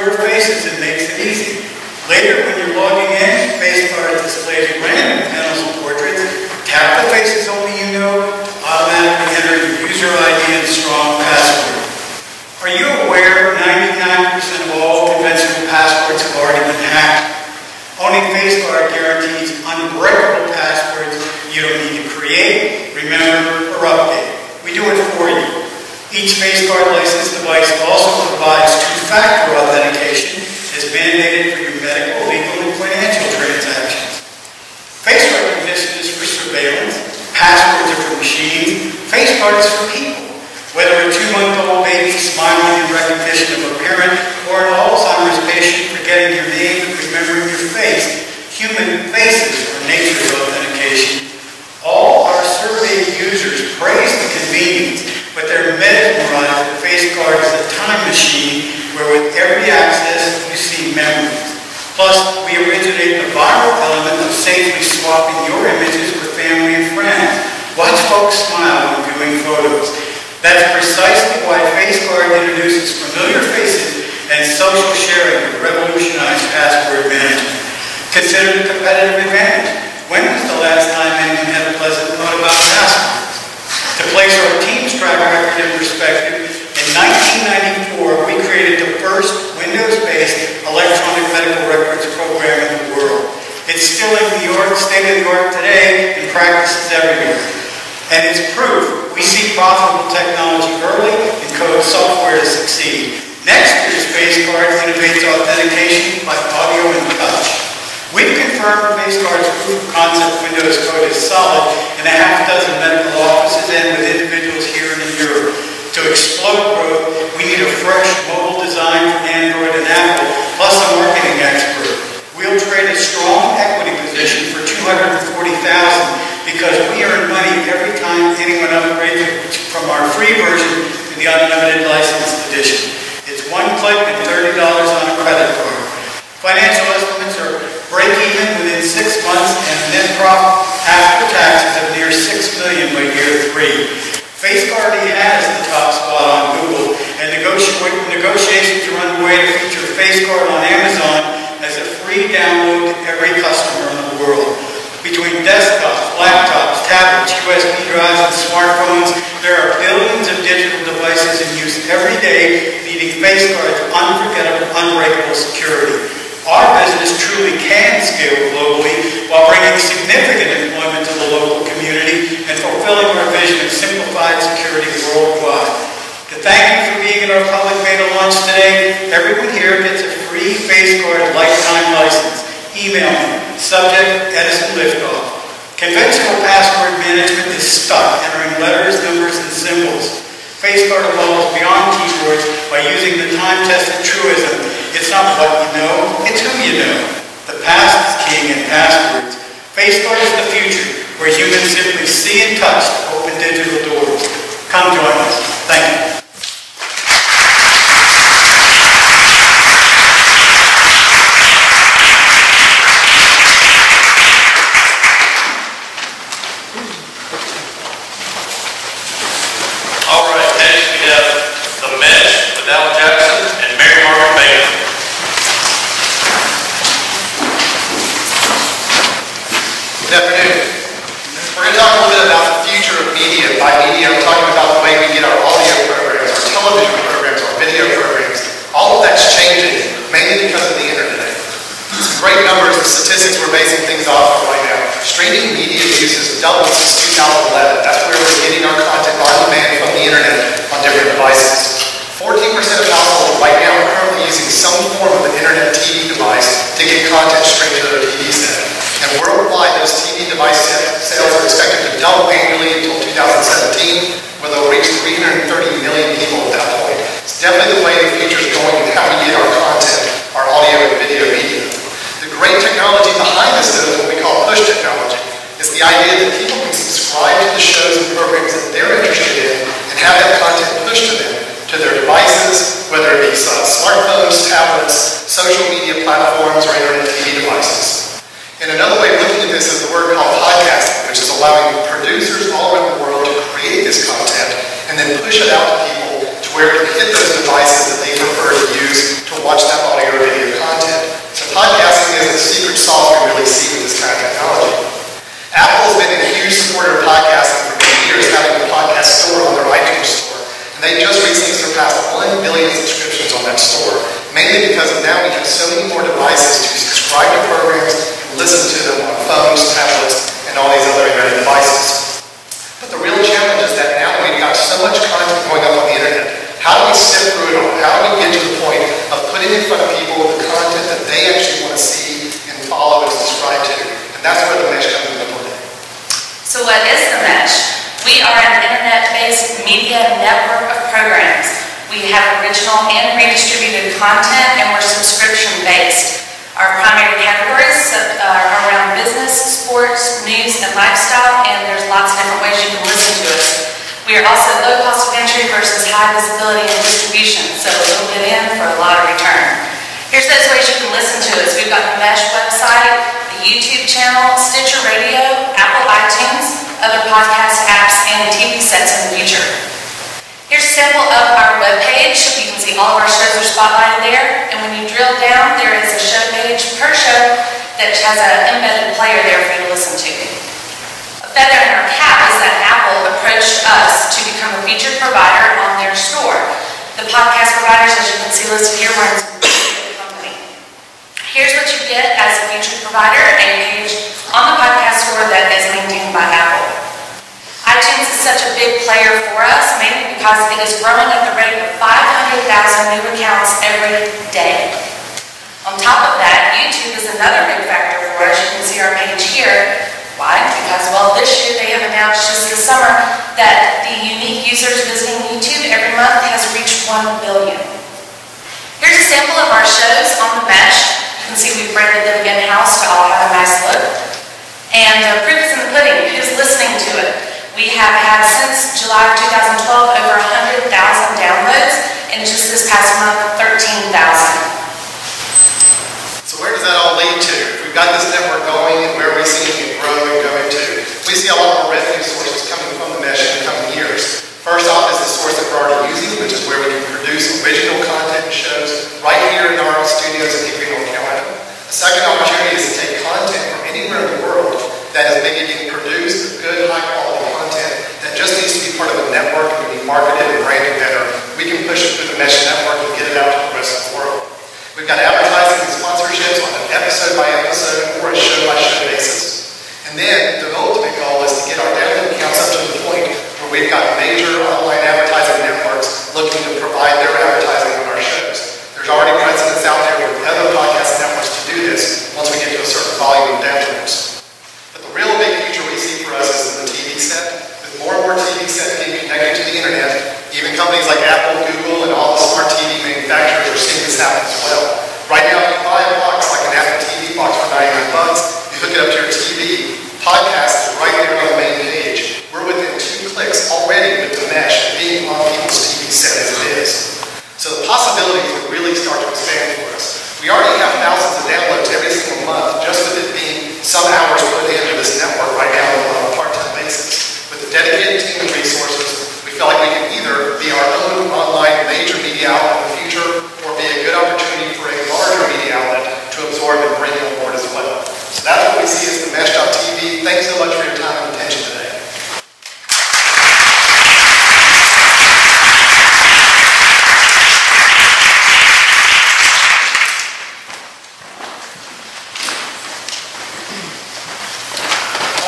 your faces and makes it easy. Later, when you're logging in, FaceCard displays random panels of portraits. Tap the faces only you know to automatically enter your user ID and strong password. Are you aware 99% of all conventional passwords have already been hacked? Only FaceCard guarantees unbreakable passwords you don't need to create, remember, or update. We do it for you. Each FaceCard licensed device also provides two-factor authentication as mandated for your medical, legal, and financial transactions. Face recognition is for surveillance, passwords are for machines, FaceCard is for people. Whether a 2-month-old baby smiling in recognition of a parent or an Alzheimer's patient forgetting your name and remembering your face, human faces are nature's authentication. All our surveyed users praise the convenience, but they're mesmerized that FaceCard is a time machine where with every access you see memories. Plus, we originate the viral element of safely swapping your images with family and friends. Watch folks smile when viewing photos. That's precisely why FaceCard introduces familiar faces and social sharing to revolutionize password management. Consider the competitive advantage. When was the last time anyone had a pleasant thought about passwords? To place our team's track record in perspective, in 1994, we created the first Windows-based electronic medical records program in the world. It's still in New York, state-of-the-art today, and practices everywhere. And it's proof we see profitable technology early and code software to succeed. Next year's FaceCard innovates authentication by audio and touch. We've confirmed FaceCard's proof of concept Windows code is solid in a half dozen medical offices and with individuals here and in Europe. To explode growth, we need a fresh mobile design for Android and Apple, plus a marketing expert. We'll trade a strong equity position for $240,000 because we earn money every time anyone upgrades from our free version to the unlimited licensed edition. It's one click and $30 on a credit card. Financial estimates are break even within 6 months and a net profit after taxes of near $6 million by year 3. FaceCard already has the top spot on Google, and negotiations are underway to feature FaceCard on Amazon as a free download to every customer in the world. Between desktops, laptops, tablets, USB drives, and smartphones, there are billions of digital devices in use every day, needing FaceCard's unforgettable, unbreakable security. Our business truly can scale globally while bringing significant employment to the local community and fulfilling our vision of simplified security worldwide. To thank you for being at our public beta launch today, everyone here gets a free FaceCard lifetime license. Email me, subject Edison liftoff. Conventional password management is stuck entering letters, numbers, and symbols. FaceCard evolves beyond keyboards by using the time-tested truism. It's not what you know, it's who you know. The past is king in passwords. FaceCard is the future, where humans simply see and touch to open digital doors. Come join us. Thank you. All right, next we have The Mesh with Al Jackson and Mary Margaret Bailey. Good afternoon. We're going to talk a little bit about the future of media. By media, I'm talking about the way we get our audio programs, our television programs, our video programs. All of that's changing, mainly because of the internet. Some great numbers and statistics we're basing things off of right now. Streaming media use has doubled since 2011. That's where we're getting our content on demand from the internet on different devices. 14% of households right now are currently using some form of an internet TV device to get content straight to their TV set. And worldwide, those TV device sales are expected to double annually until 2017, where they'll reach 330 million people at that point. It's definitely the way the future is going and how we get our content, our audio and video media. The great technology behind this, though, is what we call push technology. It's the idea that people can subscribe to the shows and programs that they're interested in and have that content pushed to them, to their devices, whether it be smartphones, tablets, social media platforms, or internet TV devices. And another way of looking at this is the word called podcasting, which is allowing producers all around the world to create this content and then push it out to people to where it can hit those devices that they prefer to use to watch that audio million subscriptions on that store, mainly because now we have so many more devices to subscribe to programs and listen to them on phones, tablets, and all these other embedded devices. But the real challenge is that now we've got so much content going up on the internet. How do we sift through it all? How do we get to the point of putting in front of people the content that they actually want to see and follow and subscribe to? And that's where the mesh comes into play. So what is the mesh? We are an internet-based media network of programs. We have original and redistributed content, and we're subscription-based. Our primary categories are around business, sports, news, and lifestyle, and there's lots of different ways you can listen to us. We are also low cost of entry versus high visibility and distribution, so a little bit in for a lot of return. Here's those ways you can listen to us. We've got the Mesh website, the YouTube channel, Stitcher Radio, Apple iTunes, other podcast apps, and TV sets in the future. Here's a sample of our webpage. You can see all of our shows are spotlighted there, and when you drill down, there is a show page per show that has an embedded player there for you to listen to. A feather in our cap is that Apple approached us to become a featured provider on their store. The podcast providers, as you can see listed here, were in the company. Here's what you get as a featured provider, a page on the podcast store that is maintained by Apple. iTunes is such a big player for us, mainly because it is growing at the rate of 500,000 new accounts every day. On top of that, YouTube is another big factor for us. You can see our page here. Why? Because, well, this year they have announced just this summer that the unique users visiting YouTube every month has reached 1 billion. Here's a sample of our shows on the Mesh. You can see we've branded them in-house to all have a nice look. And proof is in the pudding. Who's listening to it? We have had since July of 2012 over 100,000 downloads, and just this past month, 13,000. So where does that all lead to? If we've got this network going, and where are we seeing it grow and go into? We see a lot more revenue sources coming from the mesh in the coming years. First off is the source that we're already using, which is where we can produce original content and shows right here in our studios in Hickory, North Carolina. The second opportunity is to take content from anywhere in the world that is maybe being produced, good, high-quality content that just needs to be part of a network and be marketed and branded better. We can push it through the mesh network and get it out to the rest of the world. We've got advertising and sponsorships on an episode-by-episode or a show-by-show basis. And then the ultimate goal is to get our download counts up to the point where we've got major online advertising networks looking to provide their advertising on our shows. There's already precedents out there with other podcast networks to do this once we get to a certain volume of downloads. But the real big future we see for us is in the TV set. With more and more TV sets being connected to the internet, even companies like Apple, Google, and all the smart TV manufacturers are seeing this happen as well. Right now, if you buy a box like an Apple TV box for $99, you hook it up to your TV, podcast is right there on the main page. We're within 2 clicks already with the mesh being on people's TV set as it is. So the possibilities would really start to expand for us. We already have thousands of downloads every single month, just with it being some hours put into this network right now on a part-time basis. With the dedicated team and resources, we feel like we can either be our own online major media outlet in the future or be a good opportunity for a larger media outlet to absorb and bring on board as well. So that's what we see as the Mesh.tv. Thanks so much for your time and attention today.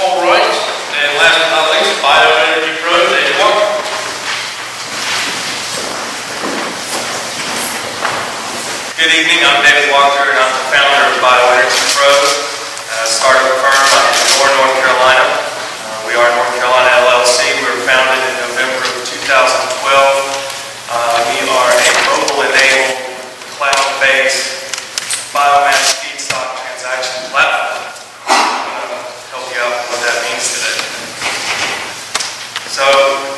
All right, and last but not least, Bioenergy Pro, David Walker. Good evening, I'm David Walker, and I'm the founder of Bioenergy Pro. Started a firm in Aurora, North Carolina. We are North Carolina LLC. We were founded in November of 2012. We are a mobile-enabled, cloud-based biomass feedstock transaction platform. I'm going to help you out with what that means today. So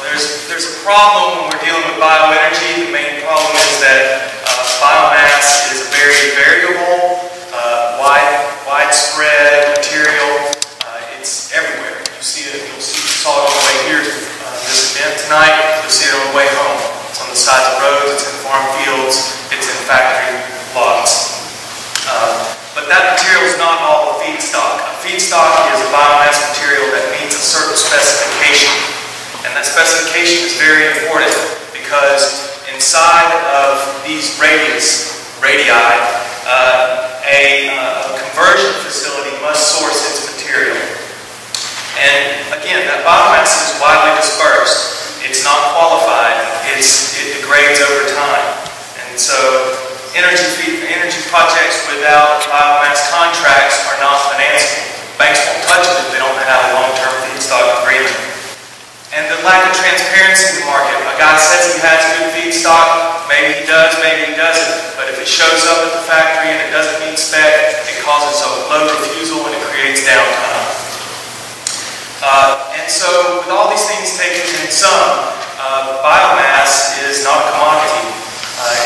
there's a problem when we're dealing with bioenergy. The main problem is that biomass is a very variable, widespread material. It's everywhere. You see it. You saw it on the way here to this event tonight. You'll see it on the way home. It's on the sides of roads. It's in farm fields. It's in factory lots. But that material is not all the feedstock. A feedstock is a biomass material that meets a certain specification. And that specification is very important because inside of these radii, a conversion facility must source its material. And again, that biomass is widely dispersed. It's not qualified. It degrades over time. And so energy projects without biomass contracts are not financeable. Banks won't touch it if they don't have a long-term feedstock agreement. And the lack of transparency in the market. A guy says he has good feedstock, maybe he does, maybe he doesn't. But if it shows up at the factory and it doesn't meet spec, it causes a low refusal and it creates downtime. And so with all these things taken in sum, biomass is not a commodity.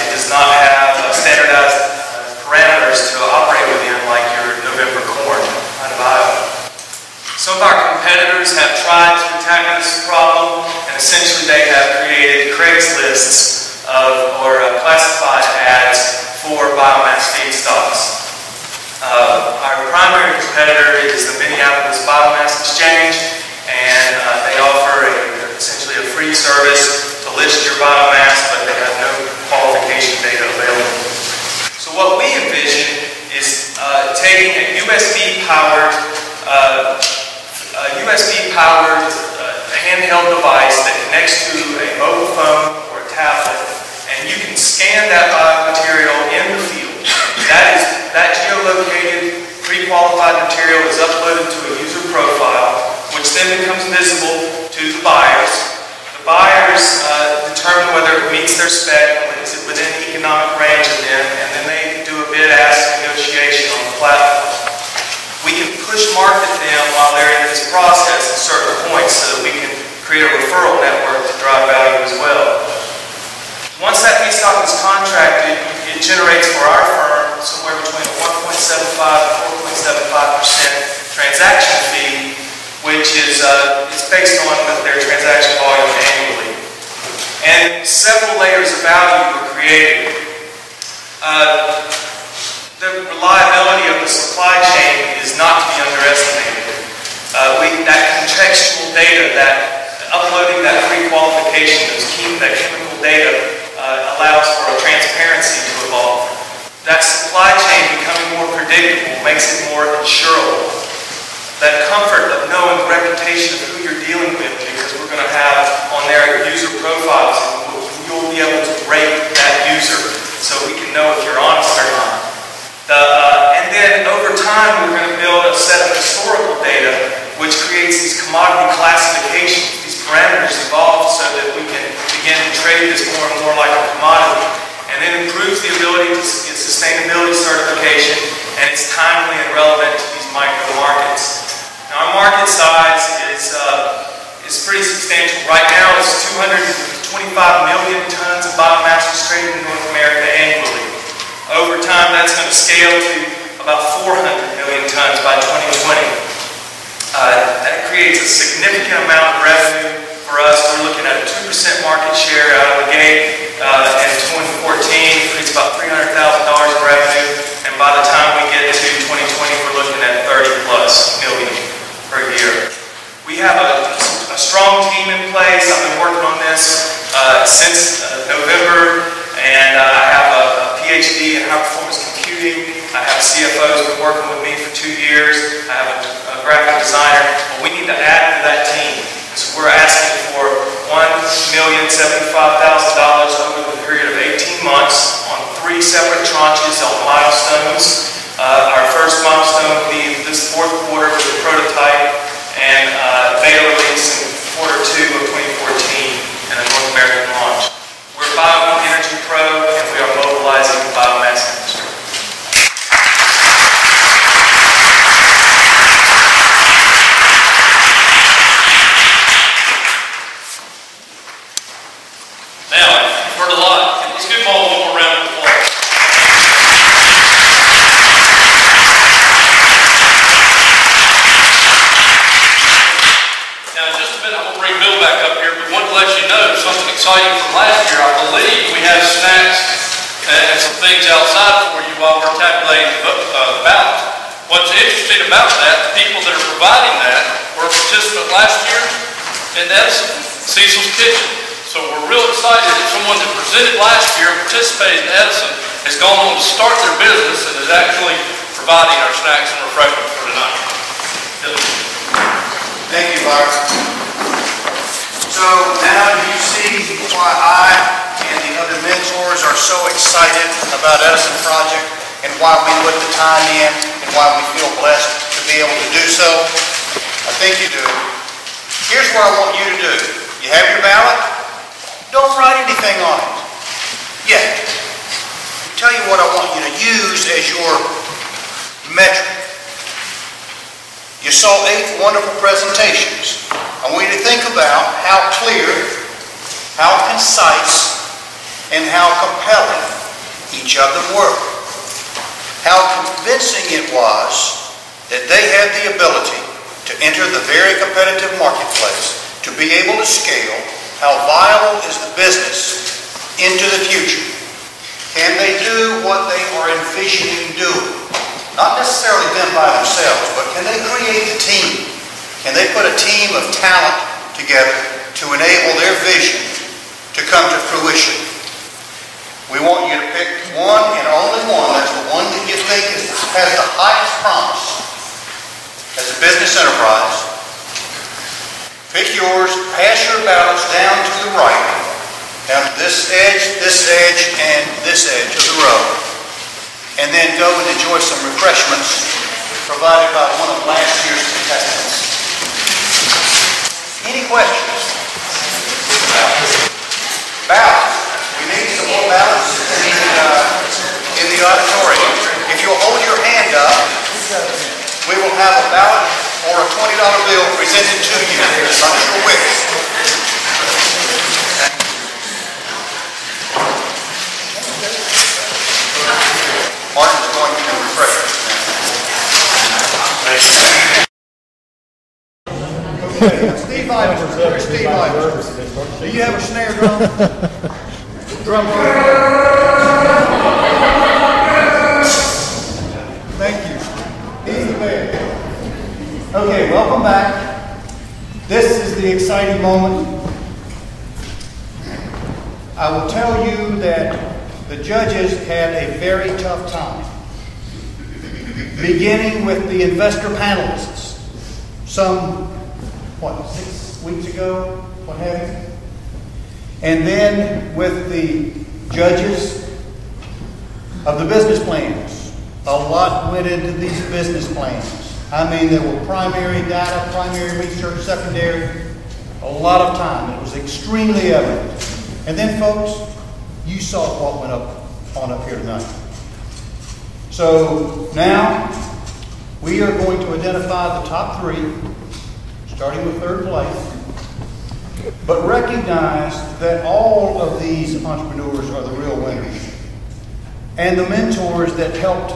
It does not have standardized parameters to operate within like your November corn out of Iowa. Some of our competitors have tried to tackle this problem, and essentially they have created Craigslists or classified ads for biomass feedstocks. Our primary competitor is the Minneapolis Biomass Exchange, and they offer essentially a free service to list your biomass, but they have no qualification data available. So what we envision is taking a USB-powered handheld device that connects to a mobile phone or a tablet, and you can scan that biomaterial in the field. That geolocated, pre-qualified material is uploaded to a user profile, which then becomes visible to the buyers. The buyers determine whether it meets their spec, is it within economic range of them, and then they do a bid-ask negotiation on the platform. We can push market them while they're in this process at certain points so that we can create a referral network to drive value as well. Once that feedstock is contracted, it generates for our firm somewhere between a 1.75 to 4.75% transaction fee, which is it's based on their transaction volume annually. And several layers of value were created. The reliability of the supply chain is not to be underestimated. That contextual data, that uploading that pre-qualification, that chemical data allows for a transparency to evolve. That supply chain becoming more predictable makes it more insurable. That comfort of knowing the reputation of who you're dealing with, because we're going to have on their user profiles, you'll be able to rate that user so we can know if you're honest or not. And then over time, we're going to build a set of historical data which creates these commodity classifications. These parameters evolve so that we can begin to trade this more and more like a commodity. And then improves the ability to get sustainability certification, and it's timely and relevant to these micro markets. Now, our market size is pretty substantial. Right now, it's 225 million tons of biomass traded in North America annually. Over time, that's going to scale to about 400 million tons by 2020. That creates a significant amount of revenue for us. We're looking at a 2% market share out of the gate. In 2014, creates about $300,000 in revenue. And by the time we get to 2020, we're looking at 30+ million per year. We have a strong team in place. I've been working on this since November, and I have a PhD in high-performance computing. I have a CFO who's been working with me for 2 years. I have a graphic designer. But we need to add to that team. So we're asking for $1,075,000 over the period of 18 months on 3 separate tranches on milestones. Our first milestone will be this fourth quarter with the prototype and beta release in quarter 2 of 2014 and a North American launch. We're Bioenergy Pro, and we are mobilizing the biomass industry. Now, you've heard a lot. Let's give them all one more round of applause. Now, in just a minute, I'm going to bring Bill back up here, but I wanted to let you know something exciting from last year. I believe we have snacks and some things outside for you while we're tabulating the ballot. What's interesting about that, the people that are providing that were a participant last year in Edison, Cecil's Kitchen. So we're real excited that someone that presented last year and participated in Edison has gone on to start their business and is actually providing our snacks and refreshments for tonight. Thank you, Larry. So now you see why I and the other mentors are so excited about Edison Project and why we put the time in and why we feel blessed to be able to do so. I think you do. Here's what I want you to do. You have your ballot? Don't write anything on it yet. I'll tell you what I want you to use as your metric. You saw 8 wonderful presentations. I want you to think about how clear, how concise, and how compelling each of them were. How convincing it was that they had the ability to enter the very competitive marketplace, to be able to scale. How viable is the business into the future? Can they do what they are envisioning doing? Not necessarily them by themselves, but can they create the team? Can they put a team of talent together to enable their vision to come to fruition? We want you to pick one and only one. That's the one that you think has the highest promise as a business enterprise. Pick yours, pass your ballots down to the right, down to this edge, and this edge of the row. And then go and enjoy some refreshments provided by one of last year's contestants. Any questions? Ballots. We need some more ballots in the auditorium. If you'll hold your hand up, we will have a ballot or a $20 bill presented to you under your wick. Martin's going to refresh us now. Okay, Steve Ivers. Here's Steve Ivers. Do you have a snare drum? Drum roll. Thank you. Easy man. Okay, welcome back. This is the exciting moment. I will tell you that the judges had a very tough time, beginning with the investor panelists. Some, 6 weeks ago, what have you? And then with the judges of the business plans. A lot went into these business plans. I mean, there were primary data, primary research, secondary, a lot of time. It was extremely evident. And then, folks, you saw what went up here tonight. So now we are going to identify the top 3, starting with 3rd place, but recognize that all of these entrepreneurs are the real winners and the mentors that helped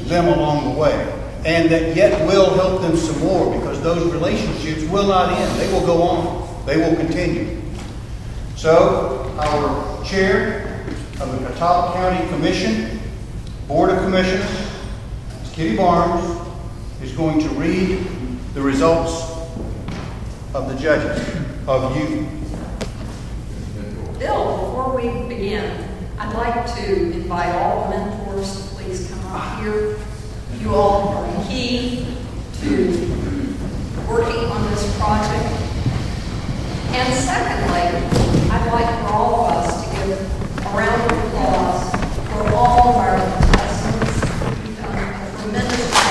them along the way, and that yet will help them some more, because those relationships will not end. They will go on. They will continue. So our chair of the Catawba County Commission, Board of Commissioners, Kitty Barnes, is going to read the results of the judges, of you. Bill, before we begin, I'd like to invite all the mentors to please come up here. You all are key to working on this project. And secondly, I'd like for all of us to give a round of applause for all of our contestants. You've done a tremendous job.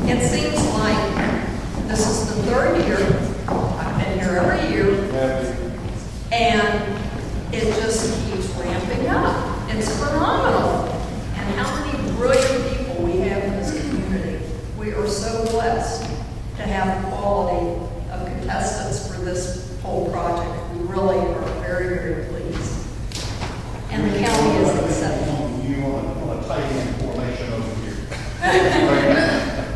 It seems like this is the 3rd year. I've been here every year. And it just keeps ramping up. It's phenomenal. And how many brilliant people we have in this community. We are so blessed to have the quality of contestants for this whole project. We really are very, very pleased. And the county is exceptional. You want a tight end formation over here.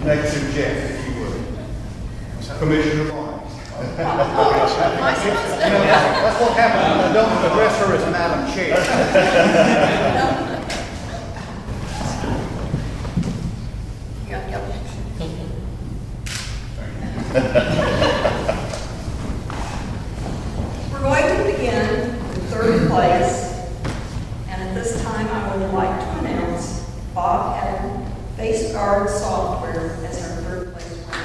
Next to Jeff, if you would. Commissioner Barnes. That's what happened when I don't address her as Madam Chair. We're going to begin in third place, and at this time I would like to announce Bob Haddon, Face Guard Software, as our third place winner.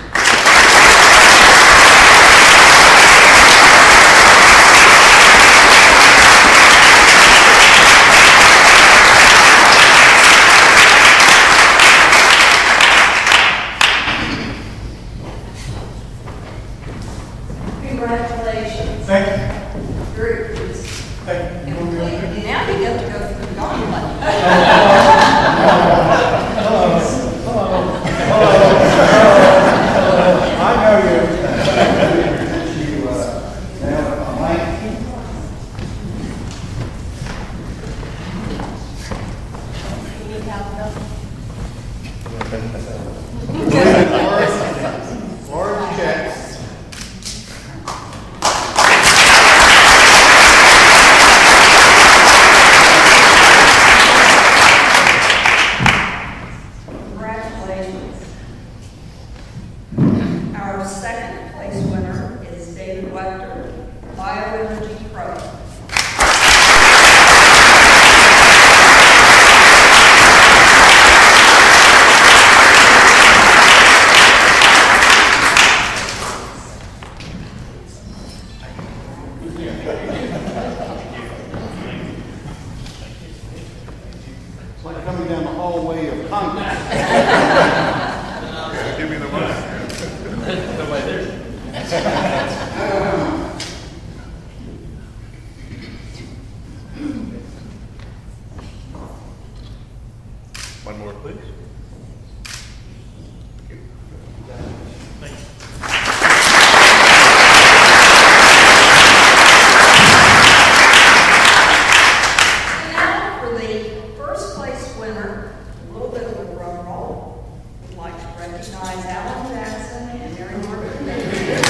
Congratulations. Thank you. Very pleased. Thank you. And now you get to go through the gauntlet. I know you. Large checks. Congratulations. Our second place winner is David Wechter, Bioenergy Pro. It's like coming down the hallway of Congress. Give me the money. One more, please. Now for the first place winner, a little bit of a drum roll. We'd like to recognize Alan Jackson and Mary Margaret Davis.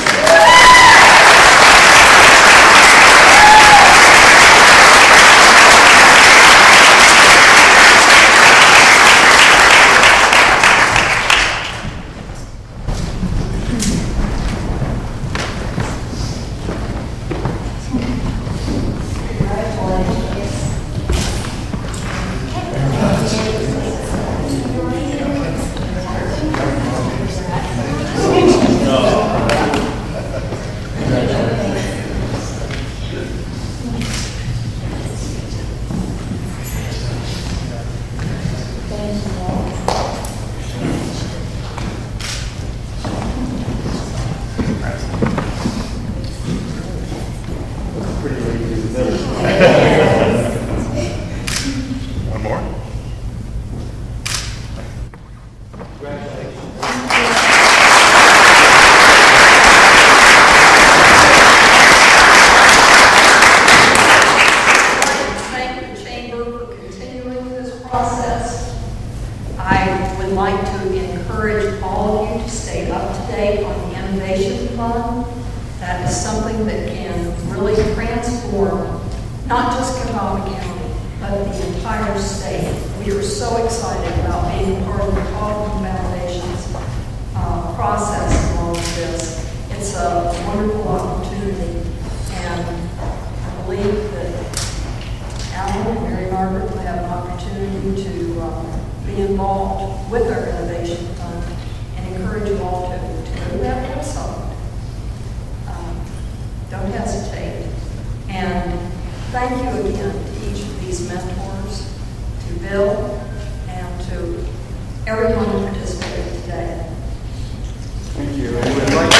One more. Thank the Chamber for continuing this process. I would like to encourage all of you to stay up to date on the Innovation Fund. That is something that can really transform not just Catawba County, but the entire state. We are so excited about being a part of the Catawba Foundation's process along with this. It's a wonderful opportunity, and I believe that Alan and Mary Margaret will have an opportunity to be involved with our Innovation Fund and encourage you all to go to that website. Don't hesitate. And thank you again to each of these mentors, to Bill, and to everyone who participated today. Thank you. And we'd like to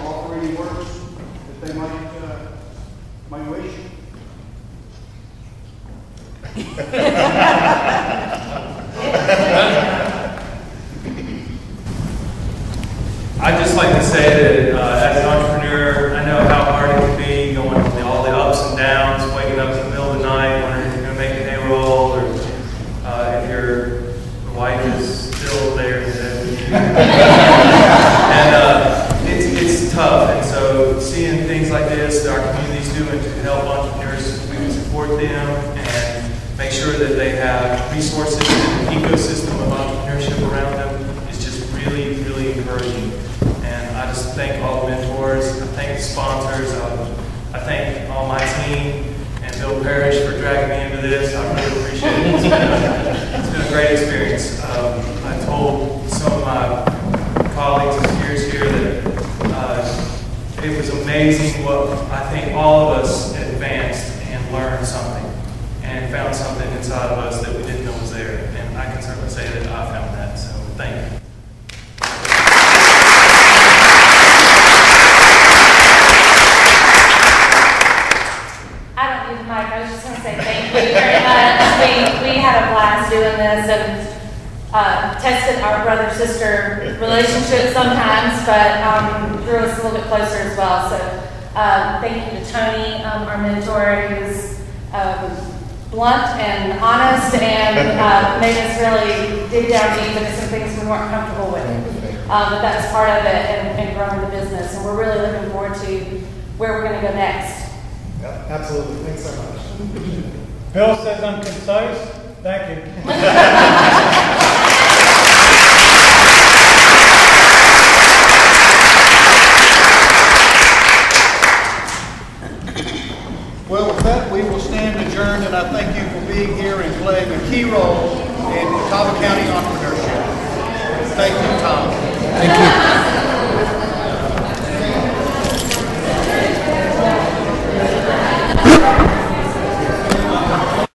all three works that they might wish. I'd just like to say that as an entrepreneur, I know how hard it can be going through all the ups and downs, waking up in the middle of the night, wondering if you're going to make payroll, or if your wife is still there. doing to help entrepreneurs. We can support them and make sure that they have resources and an ecosystem of entrepreneurship around them is just really, really encouraging. And I just thank all the mentors, I thank the sponsors, I thank all my team, and Bill Parrish for dragging me into this. I really appreciate it. It's been a great experience. I told some of my colleagues and peers here that it was amazing what I think all of us advanced and learned something and found something inside of us that we didn't know was there. And I can certainly say that I found that, so thank you. I don't need the mic, I was just going to say thank you very much. We had a blast doing this and tested our brother-sister relationship sometimes, but drew us a little bit closer as well. So thank you to Tony, our mentor, who's blunt and honest and made us really dig down deep into some things we weren't comfortable with. But that's part of it and growing the business. And we're really looking forward to where we're going to go next. Yeah, absolutely. Thanks so much. Bill says I'm concise. Thank you. Well, with that, we will stand adjourned, and I thank you for being here and playing a key role in Catawba County entrepreneurship. Thank you, Tom. Thank you.